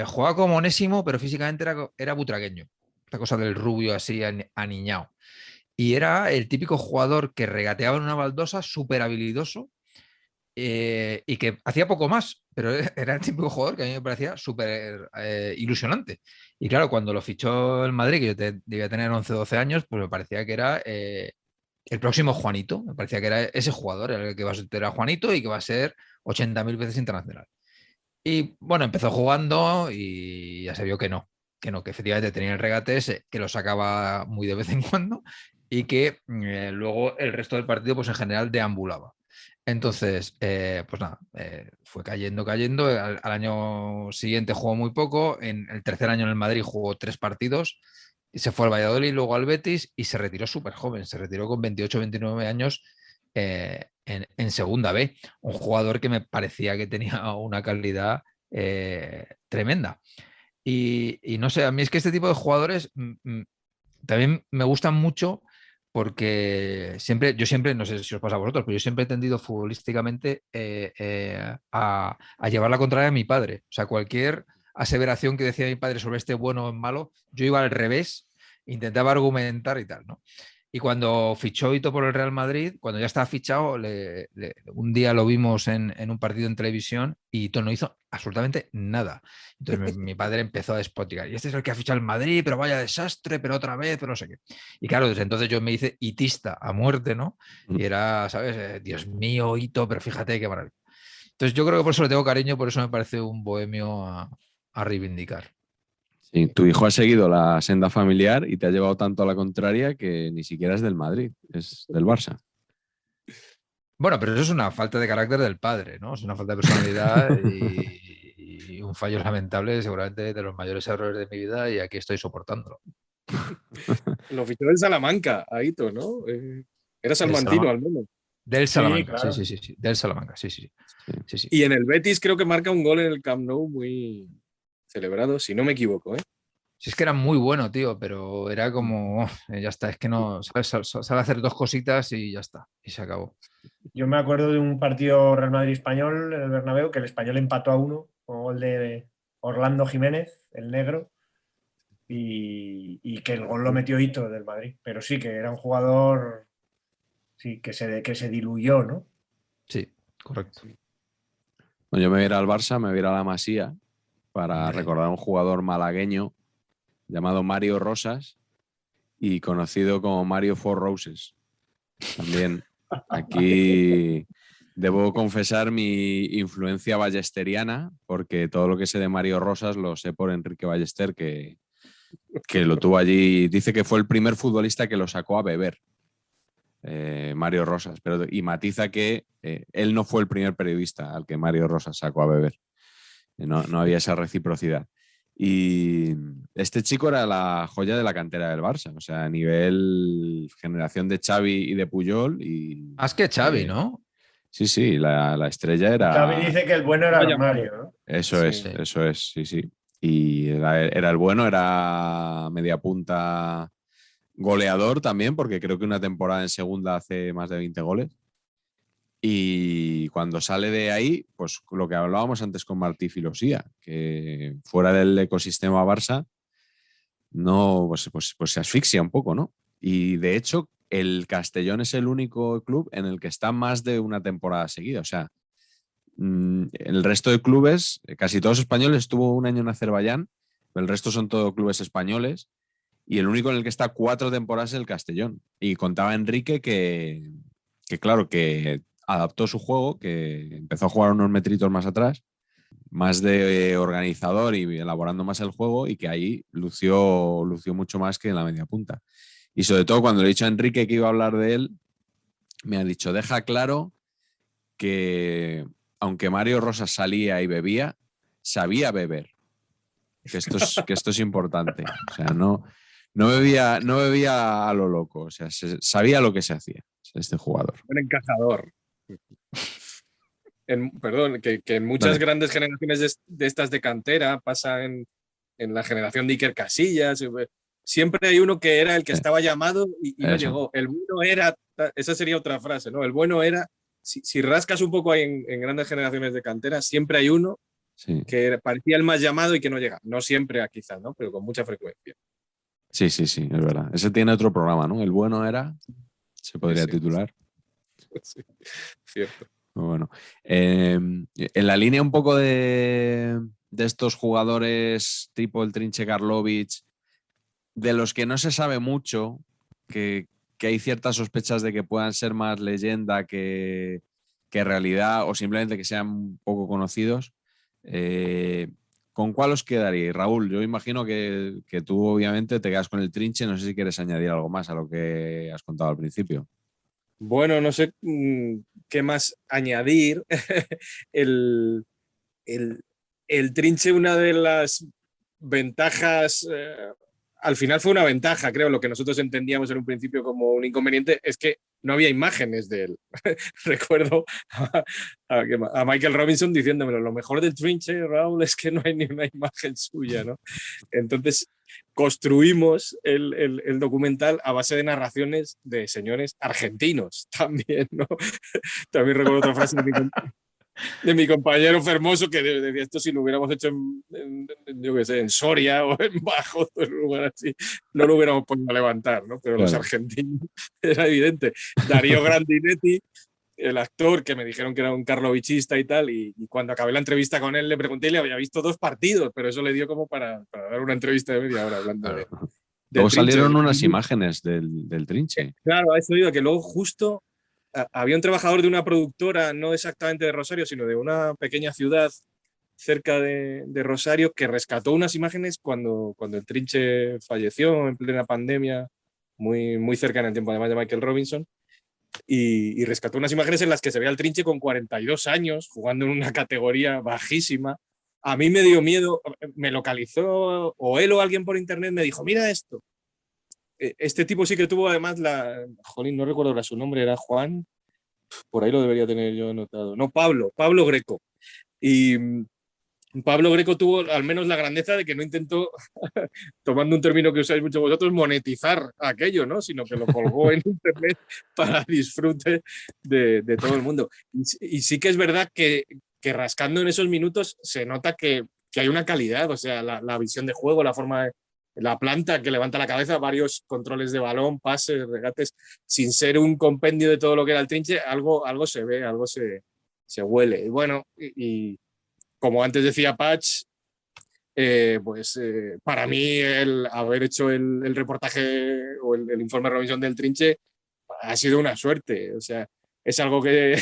jugaba como Onésimo, pero físicamente era butragueño. Esta cosa del rubio así aniñado. Y era el típico jugador que regateaba en una baldosa, súper habilidoso, y que hacía poco más, pero era el típico jugador que a mí me parecía súper ilusionante. Y claro, cuando lo fichó el Madrid, que yo debía tener 11 o 12 años, pues me parecía que era el próximo Juanito. Me parecía que era ese jugador, el que va a ser a Juanito y que va a ser 80.000 veces internacional. Y bueno, empezó jugando y ya se vio que que efectivamente tenía el regate ese, que lo sacaba muy de vez en cuando y que luego el resto del partido, pues en general deambulaba. Entonces, pues nada, fue cayendo. Al año siguiente jugó muy poco. En el tercer año en el Madrid jugó 3 partidos y se fue al Valladolid, luego al Betis y se retiró súper joven. Se retiró con 28 o 29 años en Segunda B. Un jugador que me parecía que tenía una calidad tremenda. Y no sé, a mí es que este tipo de jugadores también me gustan mucho porque yo siempre, no sé si os pasa a vosotros, pero yo siempre he tendido futbolísticamente a llevar la contraria a mi padre. O sea, cualquier aseveración que decía mi padre sobre este bueno o malo, yo iba al revés, intentaba argumentar y tal, ¿no? Y cuando fichó Ito por el Real Madrid, cuando ya estaba fichado, un día lo vimos en un partido en televisión y Ito no hizo absolutamente nada. Entonces mi padre empezó a despotricar. Y este es el que ha fichado el Madrid, pero vaya desastre, pero otra vez, pero no sé qué. Y claro, desde entonces yo me hice itista a muerte, ¿no? Y era, ¿sabes? Dios mío, Ito, pero fíjate qué maravilla. Entonces yo creo que por eso le tengo cariño, por eso me parece un bohemio a reivindicar. Sí, tu hijo ha seguido la senda familiar y te ha llevado tanto a la contraria que ni siquiera es del Madrid, es del Barça. Bueno, pero eso es una falta de carácter del padre, ¿no? Es una falta de personalidad y un fallo lamentable, seguramente de los mayores errores de mi vida, y aquí estoy soportándolo. Lo fichó del Salamanca, a Ito, ¿no? Era salmantino al menos. Del Salamanca, claro. sí. Del Salamanca, sí. Y en el Betis creo que marca un gol en el Camp Nou muy celebrado, si no me equivoco, ¿eh? Si es que era muy bueno, tío, pero era como, ya está, es que no, sabe hacer 2 cositas y ya está, y se acabó. Yo me acuerdo de un partido Real Madrid-Español en el Bernabéu, que el Español empató a 1 con gol de Orlando Jiménez, el negro, y que el gol lo metió Ito del Madrid. Pero sí, que era un jugador que se diluyó, ¿no? Sí, correcto. Bueno, yo me voy a ir al Barça, me voy a ir a la Masía para recordar a un jugador malagueño llamado Mario Rosas y conocido como Mario Four Roses. También aquí debo confesar mi influencia ballesteriana, porque todo lo que sé de Mario Rosas lo sé por Enrique Ballester, que lo tuvo allí. Dice que fue el primer futbolista que lo sacó a beber, Mario Rosas, y matiza que él no fue el primer periodista al que Mario Rosas sacó a beber. No había esa reciprocidad. Y este chico era la joya de la cantera del Barça, o sea, a nivel generación de Xavi y de Puyol. Y, Más que Xavi, ¿no? sí, sí, la estrella Xavi era... dice que el bueno era Vaya, Mario, ¿no? sí. Eso es, sí, sí. Y era el bueno, era media punta goleador también, porque creo que una temporada en segunda hace más de 20 goles. Y cuando sale de ahí, pues lo que hablábamos antes con Martí Filosía, que fuera del ecosistema Barça, no, pues se asfixia un poco, ¿no? Y de hecho, el Castellón es el único club en el que está más de una temporada seguida. O sea, el resto de clubes, casi todos españoles, estuvo un año en Azerbaiyán, pero el resto son todos clubes españoles. Y el único en el que está 4 temporadas es el Castellón. Y contaba Enrique que claro, que adaptó su juego, que empezó a jugar unos metritos más atrás, más de organizador y elaborando más el juego, y que ahí lució mucho más que en la media punta. Y sobre todo cuando le he dicho a Enrique que iba a hablar de él, me ha dicho, deja claro que aunque Mario Rosas salía y bebía, sabía beber. Que esto es importante. O sea, no bebía a lo loco. O sea, sabía lo que se hacía este jugador. Un encajador. Perdón, que en muchas Vale. grandes generaciones de estas de cantera, pasa en la generación de Iker Casillas, siempre hay uno que era el que estaba llamado y no Eso. llegó. El bueno era, esa sería otra frase, ¿no? El bueno era, si rascas un poco ahí en grandes generaciones de cantera, siempre hay uno Sí. que parecía el más llamado y que no llega. No siempre, quizás, ¿no? Pero con mucha frecuencia. Sí, sí, sí, es verdad. Ese tiene otro programa, ¿no? El bueno era, se podría Sí, titular. sí, cierto. Bueno, en la línea un poco de estos jugadores tipo el Trinche Karlovic, de los que no se sabe mucho, que hay ciertas sospechas de que puedan ser más leyenda que realidad, o simplemente que sean poco conocidos, ¿con cuál os quedaríais? Raúl, yo imagino que tú obviamente te quedas con el Trinche, no sé si quieres añadir algo más a lo que has contado al principio. Bueno, no sé qué más añadir. el, el, el Trinche, una de las ventajas, al final fue una ventaja, creo, lo que nosotros entendíamos en un principio como un inconveniente, es que no había imágenes de él. Recuerdo a Michael Robinson diciéndome, lo mejor del Trinche, Raúl, es que no hay ni una imagen suya, ¿no? Entonces construimos el documental a base de narraciones de señores argentinos también, ¿no? También recuerdo otra frase de mi compañero Fermoso que decía esto si lo hubiéramos hecho yo qué sé, en Soria o en Bajo, en un lugar así, no lo hubiéramos podido levantar, ¿no? Pero los Claro. argentinos era evidente. Darío Grandinetti, el actor, que me dijeron que era un carlovichista y tal, y cuando acabé la entrevista con él le pregunté y le había visto 2 partidos, pero eso le dio como para dar una entrevista de media hora hablando Claro. de Luego Trinche. salieron unas imágenes del Trinche. Claro, a eso digo, que luego justo había un trabajador de una productora, no exactamente de Rosario, sino de una pequeña ciudad cerca de Rosario, que rescató unas imágenes cuando el Trinche falleció en plena pandemia, muy, muy cerca en el tiempo además de Michael Robinson, y rescató unas imágenes en las que se veía al Trinche con 42 años, jugando en una categoría bajísima. A mí me dio miedo, me localizó, o él o alguien por internet me dijo, mira esto. Este tipo sí que tuvo además jolín, no recuerdo ahora su nombre, era Juan, por ahí lo debería tener yo anotado. No, Pablo Greco. Y Pablo Greco tuvo al menos la grandeza de que no intentó, tomando un término que usáis mucho vosotros, monetizar aquello, ¿no? Sino que lo colgó en internet para disfrute de todo el mundo. Y sí que es verdad que rascando en esos minutos se nota que hay una calidad, o sea, la visión de juego, la forma de la planta que levanta la cabeza, varios controles de balón, pases, regates, sin ser un compendio de todo lo que era el Trinche, algo se ve, algo se huele. Y bueno, y como antes decía Patch, para mí el haber hecho el reportaje o el informe de revisión del Trinche ha sido una suerte. O sea, es algo que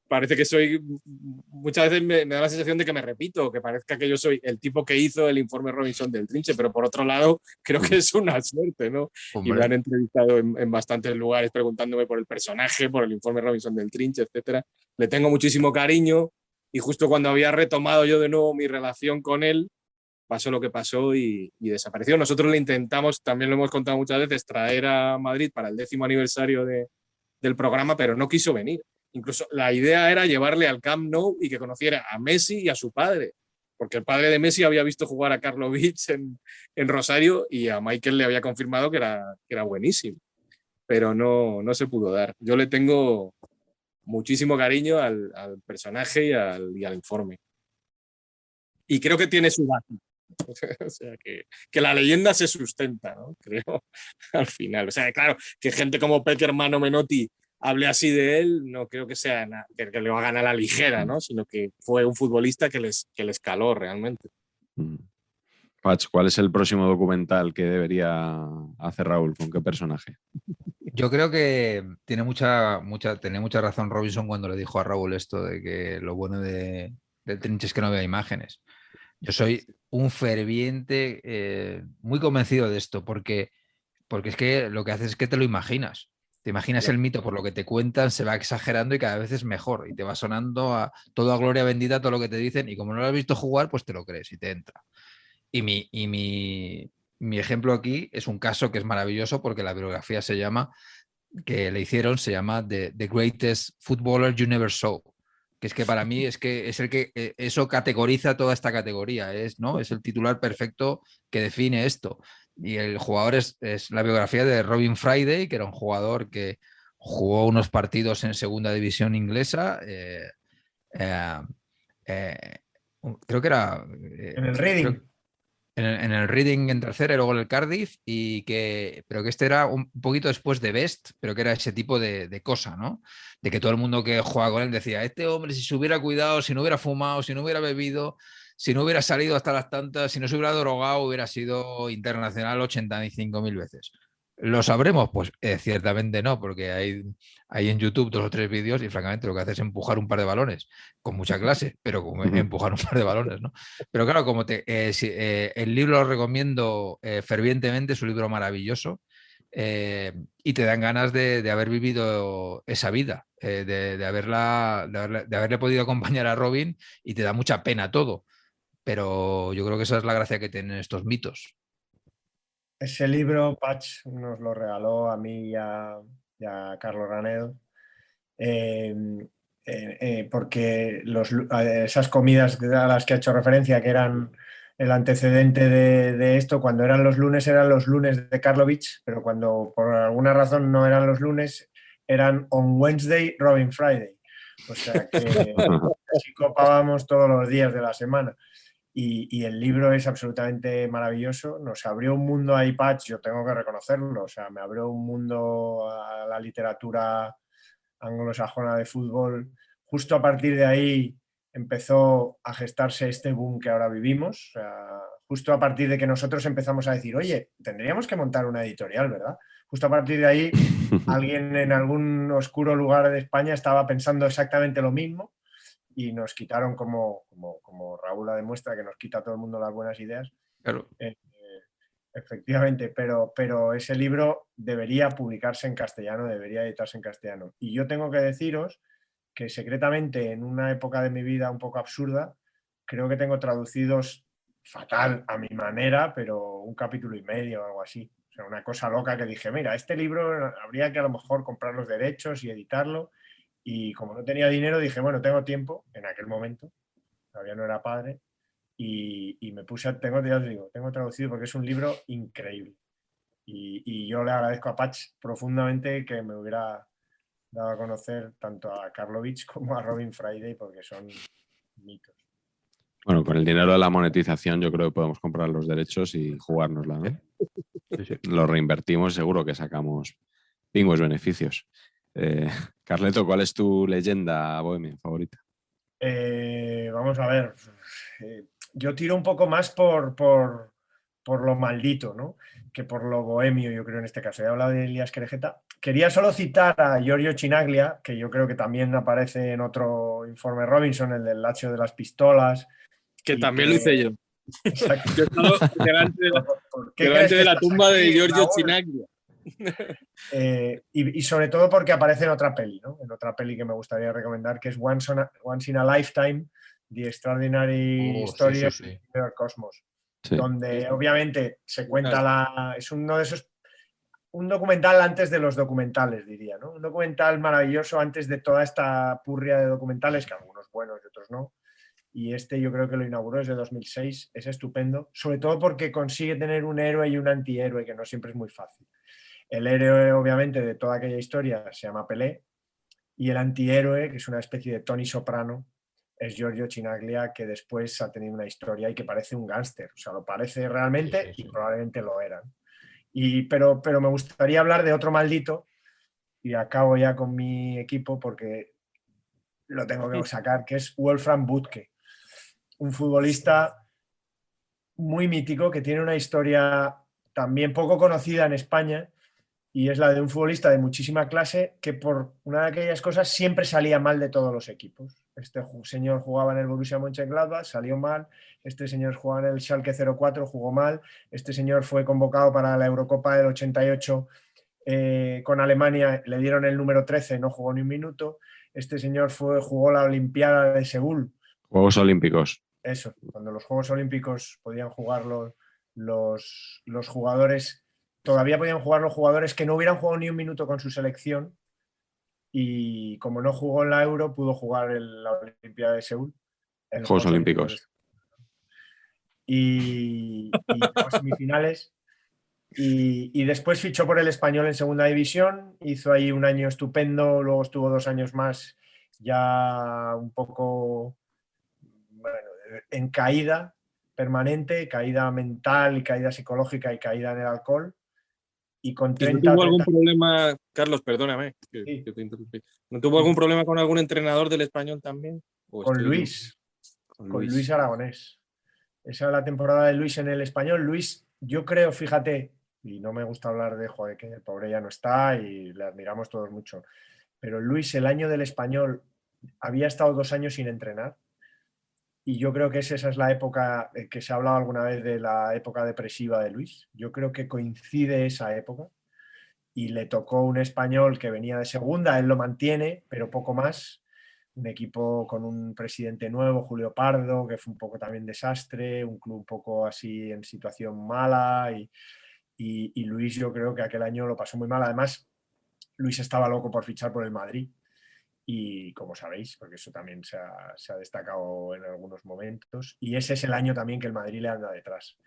parece que soy, muchas veces me da la sensación de que me repito, que parezca que yo soy el tipo que hizo el informe Robinson del Trinche, pero por otro lado creo que es una suerte, ¿no? Hombre. Y me han entrevistado en bastantes lugares preguntándome por el personaje, por el informe Robinson del Trinche, etcétera. Le tengo muchísimo cariño y justo cuando había retomado yo de nuevo mi relación con él, pasó lo que pasó y desapareció. Nosotros le intentamos, también lo hemos contado muchas veces, traer a Madrid para el 10º aniversario del programa, pero no quiso venir. Incluso la idea era llevarle al Camp Nou y que conociera a Messi y a su padre, porque el padre de Messi había visto jugar a Karlovic en Rosario y a Michael le había confirmado que era buenísimo, pero no se pudo dar. Yo le tengo muchísimo cariño al personaje y al informe. Y creo que tiene su base. O sea, que la leyenda se sustenta, ¿no? Creo, al final. O sea, claro, que gente como Pekerman o Menotti hable así de él, no creo que sea que lo hagan a la ligera, ¿no? Sino que fue un futbolista que les caló realmente. Patch, ¿cuál es el próximo documental que debería hacer Raúl? ¿Con qué personaje? Yo creo que tenía mucha razón Robinson cuando le dijo a Raúl esto de que lo bueno del Trinche es que no vea imágenes. Yo soy un ferviente, muy convencido de esto, porque es que lo que haces es que te lo imaginas. Te imaginas el mito por lo que te cuentan, se va exagerando y cada vez es mejor. Y te va sonando a toda gloria bendita todo lo que te dicen. Y como no lo has visto jugar, pues te lo crees y te entra. Y mi ejemplo aquí es un caso que es maravilloso porque la biografía que le hicieron se llama The Greatest Footballer You Never Saw. Que es que para mí es el que eso categoriza toda esta categoría, ¿no? Es el titular perfecto que define esto. Y el jugador es la biografía de Robin Friday, que era un jugador que jugó unos partidos en segunda división inglesa. Creo que era... En el Reading. En el Reading en tercera y luego en el Cardiff, pero que este era un poquito después de Best, pero que era ese tipo de cosa, ¿no? De que todo el mundo que juega con él decía, este hombre si se hubiera cuidado, si no hubiera fumado, si no hubiera bebido, si no hubiera salido hasta las tantas, si no se hubiera drogado, hubiera sido internacional 85.000 veces. ¿Lo sabremos? Pues ciertamente no, porque hay en YouTube 2 o 3 vídeos y francamente lo que hace es empujar un par de balones, con mucha clase, pero como empujar un par de balones, ¿no? Pero claro, el libro lo recomiendo fervientemente, es un libro maravilloso y te dan ganas de haber vivido esa vida, de haberle podido acompañar a Robin y te da mucha pena todo. Pero yo creo que esa es la gracia que tienen estos mitos. Ese libro, Patch nos lo regaló a mí y a Carlos Ranedo, porque esas comidas a las que ha hecho referencia, que eran el antecedente de esto, cuando eran los lunes de Karlovic, pero cuando por alguna razón no eran los lunes, eran on Wednesday, Robin Friday. O sea que así copábamos todos los días de la semana. Y el libro es absolutamente maravilloso. Nos abrió un mundo a Patch, yo tengo que reconocerlo. O sea, me abrió un mundo a la literatura anglosajona de fútbol. Justo a partir de ahí empezó a gestarse este boom que ahora vivimos. O sea, justo a partir de que nosotros empezamos a decir, oye, tendríamos que montar una editorial, ¿verdad? Justo a partir de ahí, alguien en algún oscuro lugar de España estaba pensando exactamente lo mismo. Y nos quitaron, como Raúl la demuestra, que nos quita a todo el mundo las buenas ideas. Claro. Efectivamente, pero ese libro debería publicarse en castellano, debería editarse en castellano. Y yo tengo que deciros que secretamente, en una época de mi vida un poco absurda, creo que tengo traducidos fatal a mi manera, pero 1,5 capítulos o algo así. O sea, una cosa loca que dije, mira, este libro habría que a lo mejor comprar los derechos y editarlo. Y como no tenía dinero, dije, bueno, tengo tiempo, en aquel momento, todavía no era padre, y me puse, tengo traducido porque es un libro increíble. Y yo le agradezco a Patch profundamente que me hubiera dado a conocer tanto a Karlovic como a Robin Friday, porque son mitos. Bueno, con el dinero de la monetización yo creo que podemos comprar los derechos y jugárnosla, ¿no? Sí. Lo reinvertimos, seguro que sacamos pingües beneficios. Carleto, ¿cuál es tu leyenda bohemia favorita? Vamos a ver. Yo tiro un poco más por lo maldito, ¿no? Que por lo bohemio, yo creo, en este caso. He hablado de Elias Querejeta. Quería solo citar a Giorgio Chinaglia, que yo creo que también aparece en otro informe Robinson, el del Lazio de las pistolas. Que también lo hice yo. Exacto. Yo estaba delante de la tumba de Giorgio Chinaglia. Y sobre todo porque aparece en otra peli, ¿no? En otra peli que me gustaría recomendar, que es Once in a Lifetime, The Extraordinary Story of the Cosmos. Sí. donde obviamente se cuenta es uno de esos, un documental antes de los documentales, diría, ¿no? Un documental maravilloso antes de toda esta purria de documentales, que algunos buenos y otros no. Y este yo creo que lo inauguró desde 2006, es estupendo, sobre todo porque consigue tener un héroe y un antihéroe, que no siempre es muy fácil. El héroe, obviamente, de toda aquella historia se llama Pelé, y el antihéroe, que es una especie de Tony Soprano, es Giorgio Chinaglia, que después ha tenido una historia y que parece un gángster, o sea, lo parece realmente y probablemente lo eran. Pero me gustaría hablar de otro maldito, y acabo ya con mi equipo porque lo tengo que sacar, que es Wolfram Butke, un futbolista muy mítico que tiene una historia también poco conocida en España, y es la de un futbolista de muchísima clase que por una de aquellas cosas siempre salía mal de todos los equipos. Este señor jugaba en el Borussia Mönchengladbach, salió mal. Este señor jugaba en el Schalke 04, jugó mal. Este señor fue convocado para la Eurocopa del 88 con Alemania, le dieron el número 13, no jugó ni un minuto. Este señor jugó la Olimpiada de Seúl. Juegos Olímpicos. Eso, cuando los Juegos Olímpicos podían jugar los jugadores, todavía podían jugar los jugadores que no hubieran jugado ni un minuto con su selección, y como no jugó en la Euro, pudo jugar en la Olimpiada de Seúl. En los Juegos Olímpicos. Y llegó a semifinales. Y después fichó por el Español en segunda división, hizo ahí un año estupendo, luego estuvo 2 años más ya un poco, bueno, en caída permanente, caída mental y caída psicológica y caída en el alcohol. Y con 30, ¿No tuvo algún problema, Carlos, perdóname, sí, que te interrumpí? ¿No tuvo algún problema con algún entrenador del Español también? con Luis, con Luis Aragonés? Esa es la temporada de Luis en el Español. Luis, yo creo, fíjate, y no me gusta hablar de, joder, que el pobre ya no está y le admiramos todos mucho, pero Luis, el año del Español, había estado 2 años sin entrenar, y yo creo que esa es la época que se ha hablado alguna vez de la época depresiva de Luis. Yo creo que coincide esa época, y le tocó un Español que venía de segunda, él lo mantiene, pero poco más. Un equipo con un presidente nuevo, Julio Pardo, que fue un poco también desastre, un club un poco así en situación mala, y Luis, yo creo que aquel año lo pasó muy mal. Además, Luis estaba loco por fichar por el Madrid, y como sabéis, porque eso también se ha destacado en algunos momentos, y ese es el año también que el Madrid le anda detrás.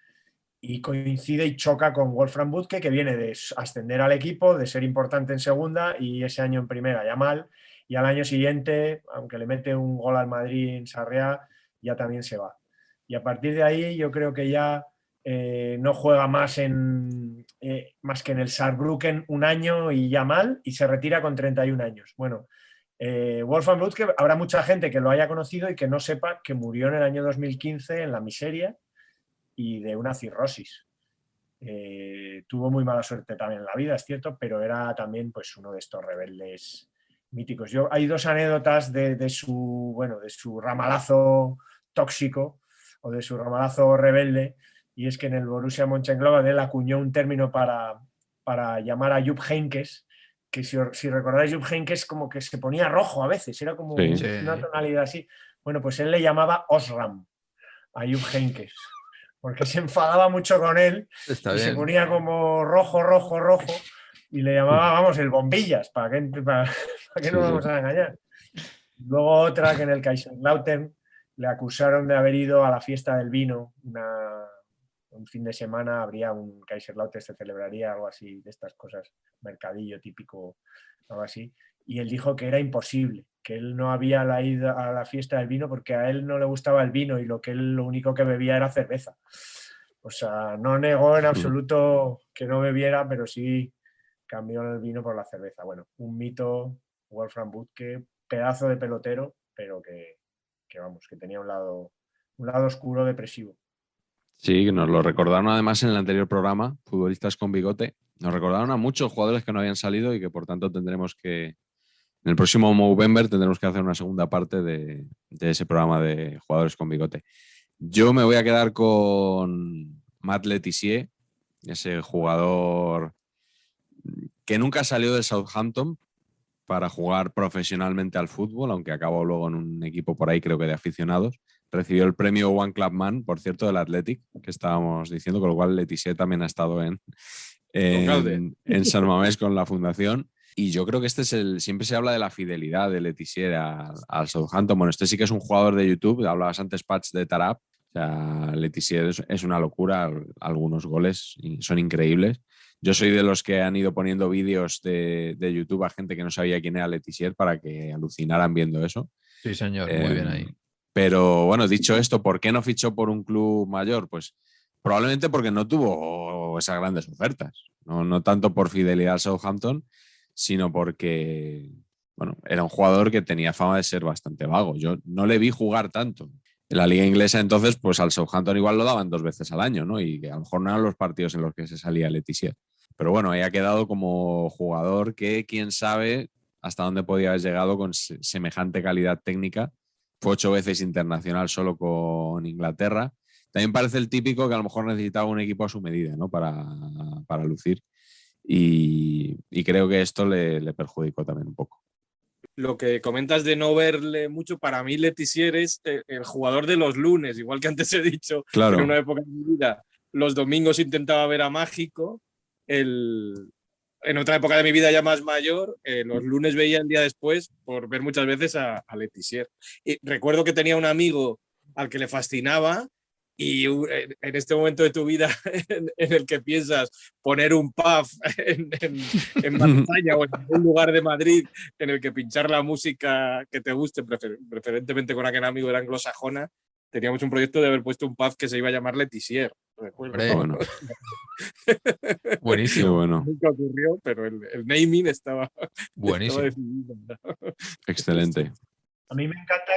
Y coincide y choca con Wolfram Butke, que viene de ascender al equipo, de ser importante en segunda, y ese año en primera ya mal, y al año siguiente, aunque le mete un gol al Madrid en Sarriá, ya también se va. Y a partir de ahí yo creo que ya no juega más que en el Saarbrücken un año y ya mal, y se retira con 31 años. Bueno, Wolfram Butke, habrá mucha gente que lo haya conocido y que no sepa que murió en el año 2015 en la miseria y de una cirrosis. Tuvo muy mala suerte también en la vida, es cierto, pero era también pues uno de estos rebeldes míticos. Hay 2 anécdotas de su ramalazo tóxico o de su ramalazo rebelde, y es que en el Borussia Mönchengladbach él acuñó un término para llamar a Jupp Heynckes, que si recordáis, Jupp Heynckes como que se ponía rojo a veces, era como una tonalidad así. Bueno, pues él le llamaba Osram a Jupp Heynckes, porque se enfadaba mucho con él. Está y bien. Se ponía como rojo, y le llamaba, vamos, el bombillas, ¿para qué nos vamos a engañar? Luego otra, que en el Kaiserslautern le acusaron de haber ido a la fiesta del vino, un fin de semana habría un Kaiserslautern, se celebraría algo así, de estas cosas, mercadillo típico, algo así, y él dijo que era imposible, que él no había ido a la fiesta del vino porque a él no le gustaba el vino, y lo único que bebía era cerveza. O sea, no negó en absoluto que no bebiera, pero sí cambió el vino por la cerveza. Bueno, un mito, Wolfram Butke, pedazo de pelotero, pero que vamos, que tenía un lado oscuro, depresivo. Sí, que nos lo recordaron además en el anterior programa, Futbolistas con Bigote. Nos recordaron a muchos jugadores que no habían salido y que por tanto tendremos que, en el próximo Movember tendremos que hacer una segunda parte de ese programa de Jugadores con Bigote. Yo me voy a quedar con Matt Letizier, ese jugador que nunca salió de Southampton para jugar profesionalmente al fútbol, aunque acabó luego en un equipo por ahí, creo que de aficionados, recibió el premio One Club Man, por cierto, del Athletic, que estábamos diciendo, con lo cual Letizia también ha estado en San Mamés con la fundación. Y yo creo que siempre se habla de la fidelidad de Letizia al Southampton. Bueno, este sí que es un jugador de YouTube, hablabas antes, Patch, de Tarap. O sea, Letizia es una locura, algunos goles son increíbles. Yo soy de los que han ido poniendo vídeos de YouTube a gente que no sabía quién era Letizia para que alucinaran viendo eso. Sí, señor, muy bien ahí. Pero bueno, dicho esto, ¿por qué no fichó por un club mayor? Pues probablemente porque no tuvo esas grandes ofertas. No tanto por fidelidad al Southampton, sino porque bueno, era un jugador que tenía fama de ser bastante vago. Yo no le vi jugar tanto. En la liga inglesa entonces, pues al Southampton igual lo daban 2 veces al año, ¿no? Y a lo mejor no eran los partidos en los que se salía Letizia. Pero bueno, ahí ha quedado como jugador que quién sabe hasta dónde podía haber llegado con semejante calidad técnica. Fue 8 veces internacional solo con Inglaterra. También parece el típico que a lo mejor necesitaba un equipo a su medida, ¿no? Para lucir. Y creo que esto le perjudicó también un poco. Lo que comentas de no verle mucho, para mí Letizia es el jugador de los lunes, igual que antes he dicho, claro. En una época de mi vida los domingos intentaba ver a Mágico, en otra época de mi vida ya más mayor, los lunes veía el día después por ver muchas veces a Letizia. Y recuerdo que tenía un amigo al que le fascinaba. Y en este momento de tu vida en el que piensas poner un pub en Marsella o en algún lugar de Madrid en el que pinchar la música que te guste, preferentemente con aquel amigo era anglosajona, teníamos un proyecto de haber puesto un pub que se iba a llamar Letizia. Bueno. Buenísimo. Bueno. Nunca ocurrió, pero el naming estaba buenísimo. Estaba decidido. Excelente. A mí me encanta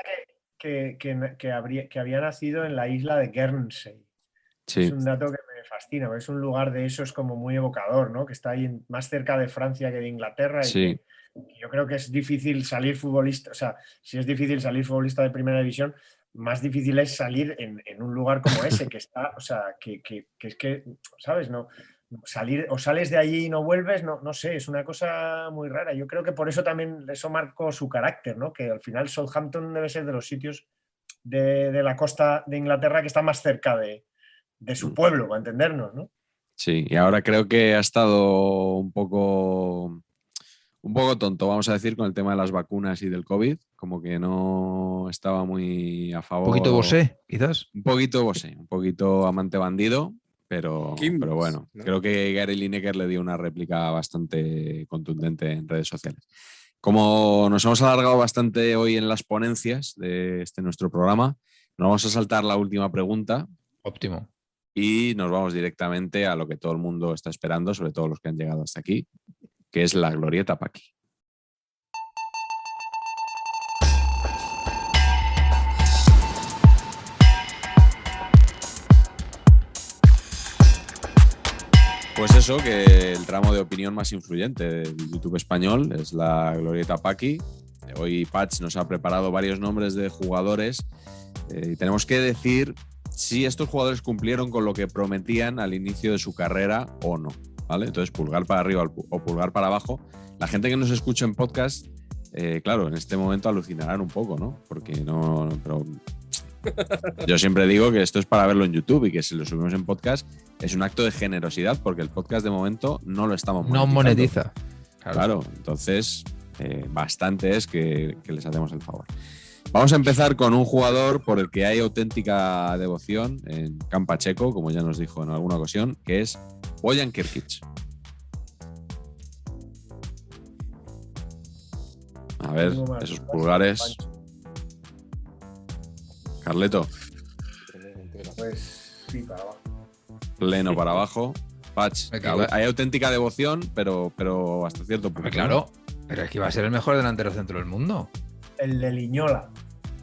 que había nacido en la isla de Guernsey. Sí. Es un dato que me fascina, es un lugar de esos como muy evocador, ¿no? Que está ahí más cerca de Francia que de Inglaterra. Sí. Y yo creo que es difícil salir futbolista, o sea, si es difícil salir futbolista de primera división, más difícil es salir en un lugar como ese, que está, o sea, que es que, ¿sabes? No, salir o sales de allí y no vuelves, no sé, es una cosa muy rara. Yo creo que por eso también eso marcó su carácter, ¿no? Que al final Southampton debe ser de los sitios de la costa de Inglaterra que está más cerca de su pueblo, para entendernos, ¿no? Sí, y ahora creo que ha estado un poco tonto, vamos a decir, con el tema de las vacunas y del COVID, como que no estaba muy a favor. Un poquito Bosé, quizás. Un poquito Bosé, un poquito amante bandido. Pero bueno, ¿no? Creo que Gary Lineker le dio una réplica bastante contundente en redes sociales. Como nos hemos alargado bastante hoy en las ponencias de nuestro programa, nos vamos a saltar la última pregunta. Óptimo. Y nos vamos directamente a lo que todo el mundo está esperando, sobre todo los que han llegado hasta aquí, que es la glorieta Paqui. Pues eso, que el tramo de opinión más influyente del YouTube español es la glorieta Paqui. Hoy Patch nos ha preparado varios nombres de jugadores y tenemos que decir si estos jugadores cumplieron con lo que prometían al inicio de su carrera o no, ¿vale? Entonces, pulgar para arriba o pulgar para abajo. La gente que nos escucha en podcast, claro, en este momento alucinarán un poco, ¿no? Porque no... Pero yo siempre digo que esto es para verlo en YouTube y que si lo subimos en podcast es un acto de generosidad porque el podcast de momento no lo estamos monetizando. No monetiza. Claro, entonces bastante es que les hacemos el favor. Vamos a empezar con un jugador por el que hay auténtica devoción en Camp Pacheco, como ya nos dijo en alguna ocasión, que es Bojan Kirkic. A ver, esos pulgares. Carleto. Pues sí, para abajo. Pleno para abajo. Patch, hay auténtica devoción, pero hasta cierto punto. Claro, pero es que iba a ser el mejor delantero centro del mundo. El de Liñola.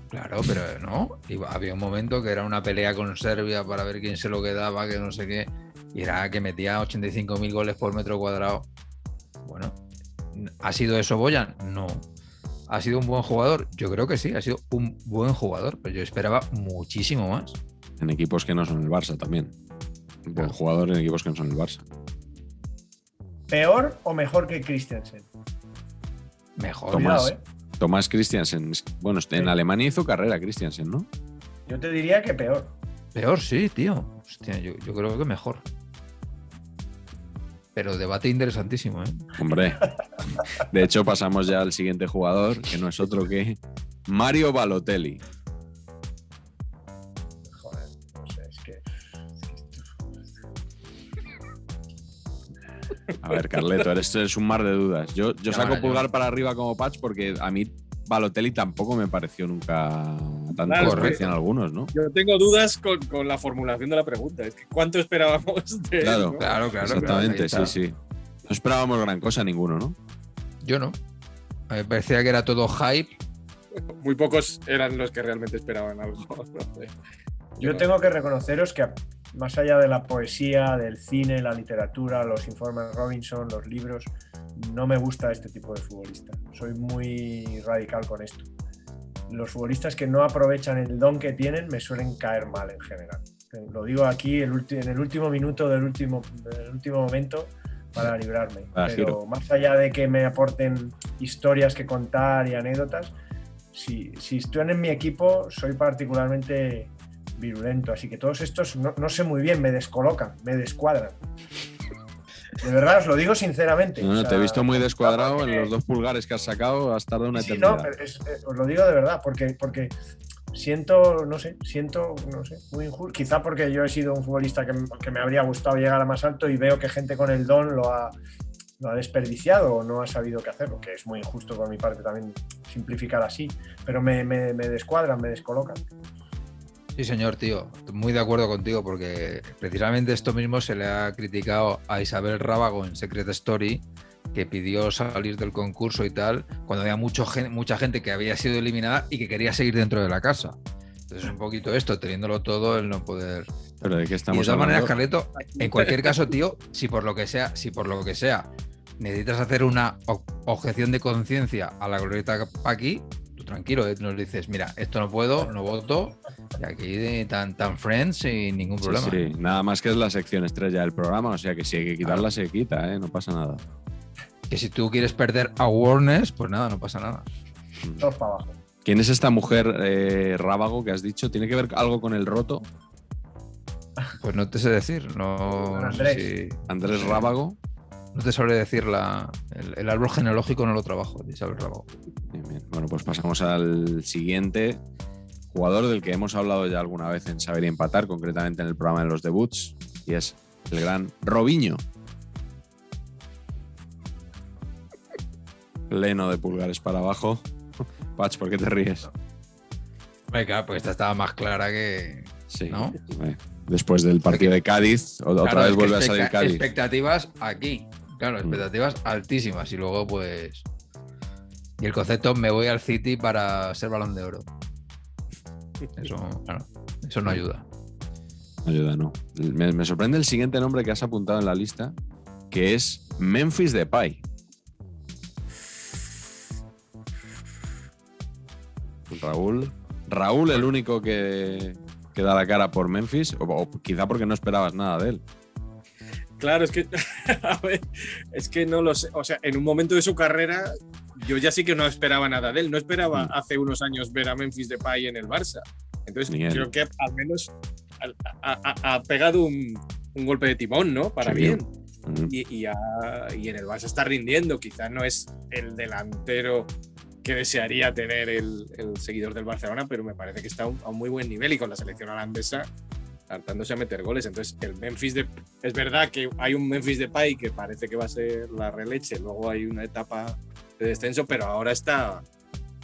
Claro, pero no. Había un momento que era una pelea con Serbia para ver quién se lo quedaba, que no sé qué. Y era que metía 85.000 goles por metro cuadrado. Bueno, ¿ha sido eso Bojan? No. ¿Ha sido un buen jugador? Yo creo que sí, ha sido un buen jugador, pero yo esperaba muchísimo más. En equipos que no son el Barça también. Un buen jugador en equipos que no son el Barça. ¿Peor o mejor que Christensen? Mejor. Tomás Christiansen. Bueno, en Alemania hizo carrera Christiansen, ¿no? Yo te diría que peor. Peor, sí, tío. Hostia, yo creo que mejor. Pero debate interesantísimo, ¿eh? Hombre. De hecho, pasamos ya al siguiente jugador, que no es otro que Mario Balotelli. Joder, no sé, es que A ver, Carleto, esto es un mar de dudas. Yo saco vale, pulgar para arriba como Patch porque a mí Balotelli tampoco me pareció nunca tanto Claro, como decían algunos, ¿no? Yo tengo dudas con la formulación de la pregunta. Es que ¿cuánto esperábamos de él, Claro, ¿no? Claro. Exactamente, Ahí está. sí. No esperábamos gran cosa ninguno, ¿no? Yo no. A mí me parecía que era todo hype. Muy pocos eran los que realmente esperaban algo. No sé. yo tengo que reconoceros que más allá de la poesía, del cine, la literatura, los informes Robinson, los libros, no me gusta este tipo de futbolista. Soy muy radical con esto. Los futbolistas que no aprovechan el don que tienen me suelen caer mal en general. Lo digo aquí en el último minuto del último momento para librarme. Pero más allá de que me aporten historias que contar y anécdotas, si están en mi equipo soy particularmente virulento, así que todos estos no sé muy bien, me descolocan, me descuadran. De verdad, os lo digo sinceramente. No, te he visto muy descuadrado en los 2 pulgares que has sacado, has tardado una Sí, eternidad. no, pero os lo digo de verdad, porque siento, no sé, muy injusto. Quizá porque yo he sido un futbolista que me habría gustado llegar a más alto y veo que gente con el don lo ha desperdiciado o no ha sabido qué hacerlo, que es muy injusto por mi parte también simplificar así, pero me descuadran, me descolocan. Sí, señor, tío. Muy de acuerdo contigo porque precisamente esto mismo se le ha criticado a Isabel Rábago en Secret Story, que pidió salir del concurso y tal, cuando había mucha gente que había sido eliminada y que quería seguir dentro de la casa. Entonces un poquito esto, teniéndolo todo, el no poder... ¿Pero de qué Y de estamos todas hablando? maneras, Carleto, en cualquier caso, tío, si por lo que sea necesitas hacer una objeción de conciencia a la glorieta Paqui, tú tranquilo, nos dices, mira, esto no puedo, no voto, y aquí tan friends sin ningún problema. Sí, nada más que es la sección estrella del programa, o sea que si hay que quitarla, se quita, no pasa nada. Que si tú quieres perder awareness, pues nada, no pasa nada. Todos para abajo. ¿Quién es esta mujer Rábago que has dicho? ¿Tiene que ver algo con el roto? Pues no te sé decir, no sé si... Andrés Rábago. No te sabré decir el árbol genealógico, no lo trabajo, de Isabel Rábago. Bien. Bueno, pues pasamos al siguiente jugador del que hemos hablado ya alguna vez en Saber y Empatar, concretamente en el programa de los debuts, y es el gran Robinho. Pleno de pulgares para abajo. Patch, ¿por qué te ríes? Venga, pues esta estaba más clara que... Sí, ¿no? Después del partido de Cádiz, otra vez vuelve a salir Cádiz. Expectativas aquí, claro, expectativas altísimas y luego pues... Y el concepto, me voy al City para ser Balón de Oro. Eso, claro, eso no ayuda. Ayuda, no. Me sorprende el siguiente nombre que has apuntado en la lista, que es Memphis Depay. Raúl, el único que da la cara por Memphis, o quizá porque no esperabas nada de él. Claro, es que, a ver, es que no lo sé. O sea, en un momento de su carrera, yo ya sí que no esperaba nada de él. No esperaba hace unos años ver a Memphis Depay en el Barça. Entonces, creo que al menos ha pegado un golpe de timón, ¿no? Para bien. Y en el Barça está rindiendo. Quizás no es el delantero que desearía tener el seguidor del Barcelona, pero me parece que está a un muy buen nivel y con la selección holandesa hartándose a meter goles. Entonces, es verdad que hay un Memphis Depay que parece que va a ser la releche, luego hay una etapa de descenso, pero ahora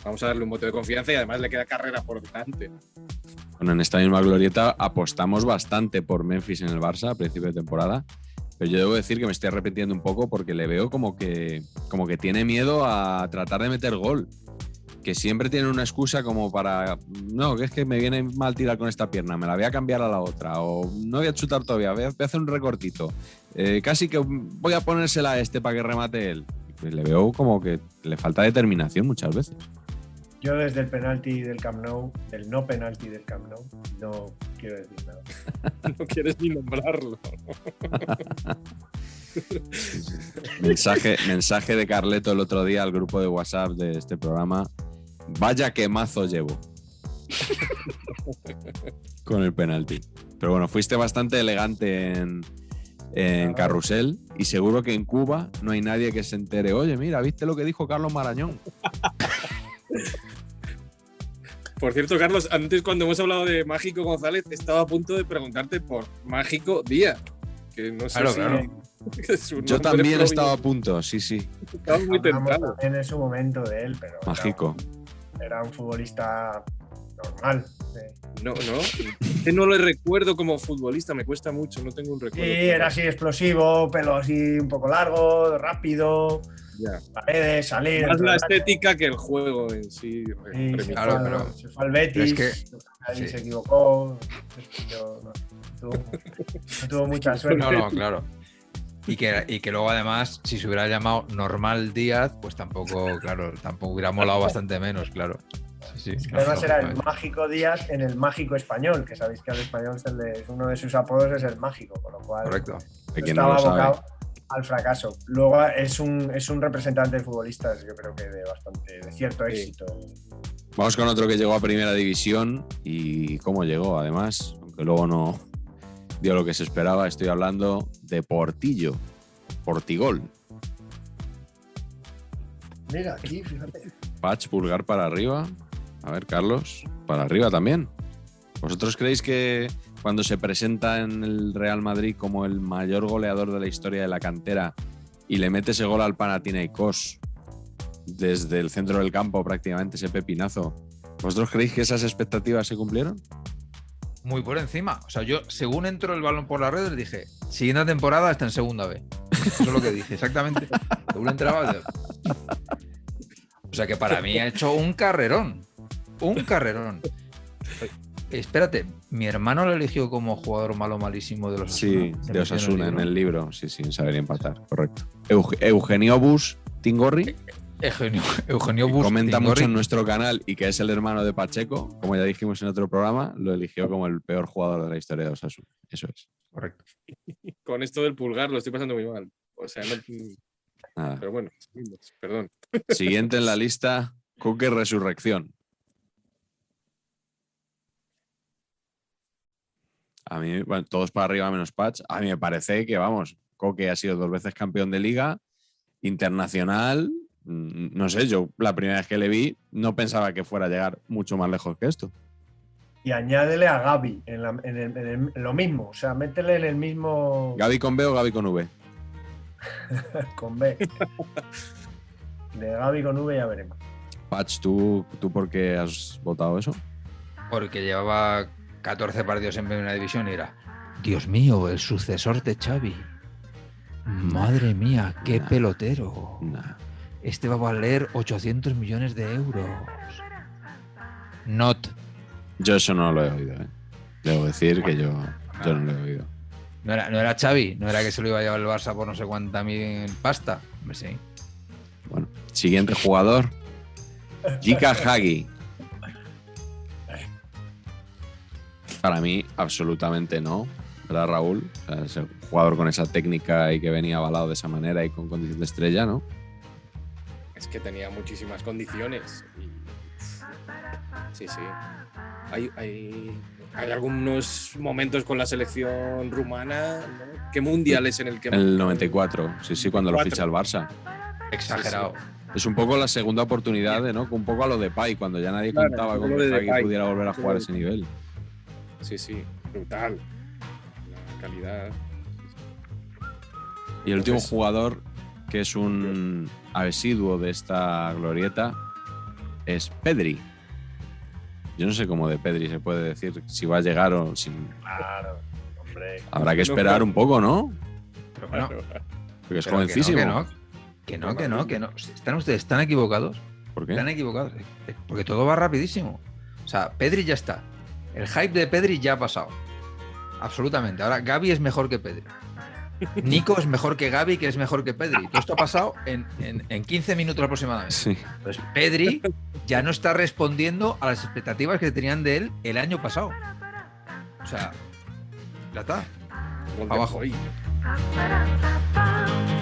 vamos a darle un voto de confianza y además le queda carrera por delante. Bueno, en esta misma glorieta apostamos bastante por Memphis en el Barça a principio de temporada, pero yo debo decir que me estoy arrepintiendo un poco porque le veo como que tiene miedo a tratar de meter gol. Que siempre tiene una excusa como para, no, que es que me viene mal tirar con esta pierna, me la voy a cambiar a la otra, o no voy a chutar todavía, voy a hacer un recortito, casi que voy a ponérsela a este para que remate él. Pues le veo como que le falta determinación muchas veces. Yo desde el penalti del Camp Nou, del no penalti del Camp Nou, no quiero decir nada. No quieres ni nombrarlo. Mensaje de Carleto el otro día al grupo de WhatsApp de este programa. Vaya que mazo llevo. con el penalti. Pero bueno, fuiste bastante elegante en Carrusel y seguro que en Cuba no hay nadie que se entere. Oye, mira, ¿viste lo que dijo Carlos Marañón? Por cierto, Carlos, antes cuando hemos hablado de Mágico González, estaba a punto de preguntarte por Mágico Díaz. Que no sé Claro. es un Yo nombre también propio. estaba a punto, sí. Estaba muy Hablamos tentado. también en su momento de él, pero Mágico. era un futbolista normal. Sí. No. Que no le recuerdo como futbolista, me cuesta mucho, no tengo un Sí, recuerdo. era así explosivo, pelo así un poco largo, rápido, Ya. paredes, salir. Más la entrar. estética que el juego en sí. Sí, premisa. se, Claro, fue, pero- se fue al Betis, pero es ahí sí. se equivocó. No tuvo mucha suerte. No, claro. Y que luego además, si se hubiera llamado Normal Díaz, pues tampoco hubiera molado bastante menos, claro. Sí, Además era el lógicamente. Mágico Díaz en el Mágico Español, que sabéis que al español uno de sus apodos es el Mágico, con lo cual Correcto. De quien no estaba lo sabe. abocado al fracaso. Luego es un representante de futbolistas, yo creo que de cierto Sí. éxito. Vamos con otro que llegó a Primera División y cómo llegó, además, aunque luego no dio lo que se esperaba. Estoy hablando de Portillo, Portigol. Mira, aquí, fíjate. Patch, pulgar para arriba. A ver, Carlos, para arriba también. ¿Vosotros creéis que cuando se presenta en el Real Madrid como el mayor goleador de la historia de la cantera y le mete ese gol al Panathinaikos desde el centro del campo, prácticamente ese pepinazo, ¿vosotros creéis que esas expectativas se cumplieron? Muy por encima. O sea, yo, según entró el balón por las redes, dije, siguiente temporada está en segunda B. Eso es lo que dije, exactamente. Según entraba. O sea que para mí ha hecho un carrerón. Un carrerón. Espérate, mi hermano lo eligió como jugador malo malísimo de los Sí, Osasuna. de Osasuna en libro. el libro. Sí, sin saber empatar, correcto. Eugenio Bus Tingorri Eugenio que Bus comenta Tingorri. mucho en nuestro canal y que es el hermano de Pacheco, como ya dijimos en otro programa, lo eligió como el peor jugador de la historia de Osasuna. Eso es. Correcto. Con esto del pulgar lo estoy pasando muy mal. O sea, Nada. pero bueno, perdón. Siguiente en la lista, Coque Resurrección. A mí, bueno, todos para arriba menos Patch. A mí me parece que, vamos, Coque ha sido 2 veces campeón de liga, internacional. No sé, yo la primera vez que le vi no pensaba que fuera a llegar mucho más lejos que esto. Y añádele a Gaby en lo mismo, o sea, métele en el mismo ¿Gaby con B o Gaby con V? con B. De Gaby con V ya veremos. Patch, ¿tú por qué has votado eso? Porque llevaba 14 partidos en primera división y era, Dios mío, el sucesor de Xavi. Madre mía, qué Nah. pelotero. Nah. Este va a valer 800 millones de euros. Not. Yo eso no lo he oído, ¿eh? Debo decir que yo no lo he oído. No era Xavi, no era que se lo iba a llevar el Barça por no sé cuánta mil pasta. Hombre, sí. Bueno, siguiente jugador, Jika Hagi. Para mí, absolutamente no, ¿verdad, Raúl? O sea, es el jugador con esa técnica y que venía avalado de esa manera y con condición de estrella, ¿no? Es que tenía muchísimas condiciones. Sí. Hay algunos momentos con la selección rumana, ¿no? ¿Qué mundiales en el que El 94, sí, cuando lo ficha el Barça. Exagerado. Es un poco la segunda oportunidad, ¿no? Un poco a lo de Pai, cuando ya nadie Claro, contaba un con poco que de Hagi Depay. pudiera volver a jugar a ese nivel. Sí, brutal. La calidad. Y el último Entonces- jugador, que es un residuo de esta glorieta, es Pedri. Yo no sé cómo de Pedri se puede decir si va a llegar o si... Claro, hombre. Habrá que esperar un poco, ¿no? Pero bueno, Porque es pero jovencísimo. Que no. Están ustedes tan equivocados. ¿Por qué? Están equivocados. Porque todo va rapidísimo. O sea, Pedri ya está. El hype de Pedri ya ha pasado. Absolutamente. Ahora, Gavi es mejor que Pedri. Nico es mejor que Gavi, que es mejor que Pedri. Todo esto ha pasado en 15 minutos aproximadamente. Sí. Pues Pedri ya no está respondiendo a las expectativas que tenían de él el año pasado. O sea, ya está. Gol de Abajo. Boy. Pa, pa, pa, pa.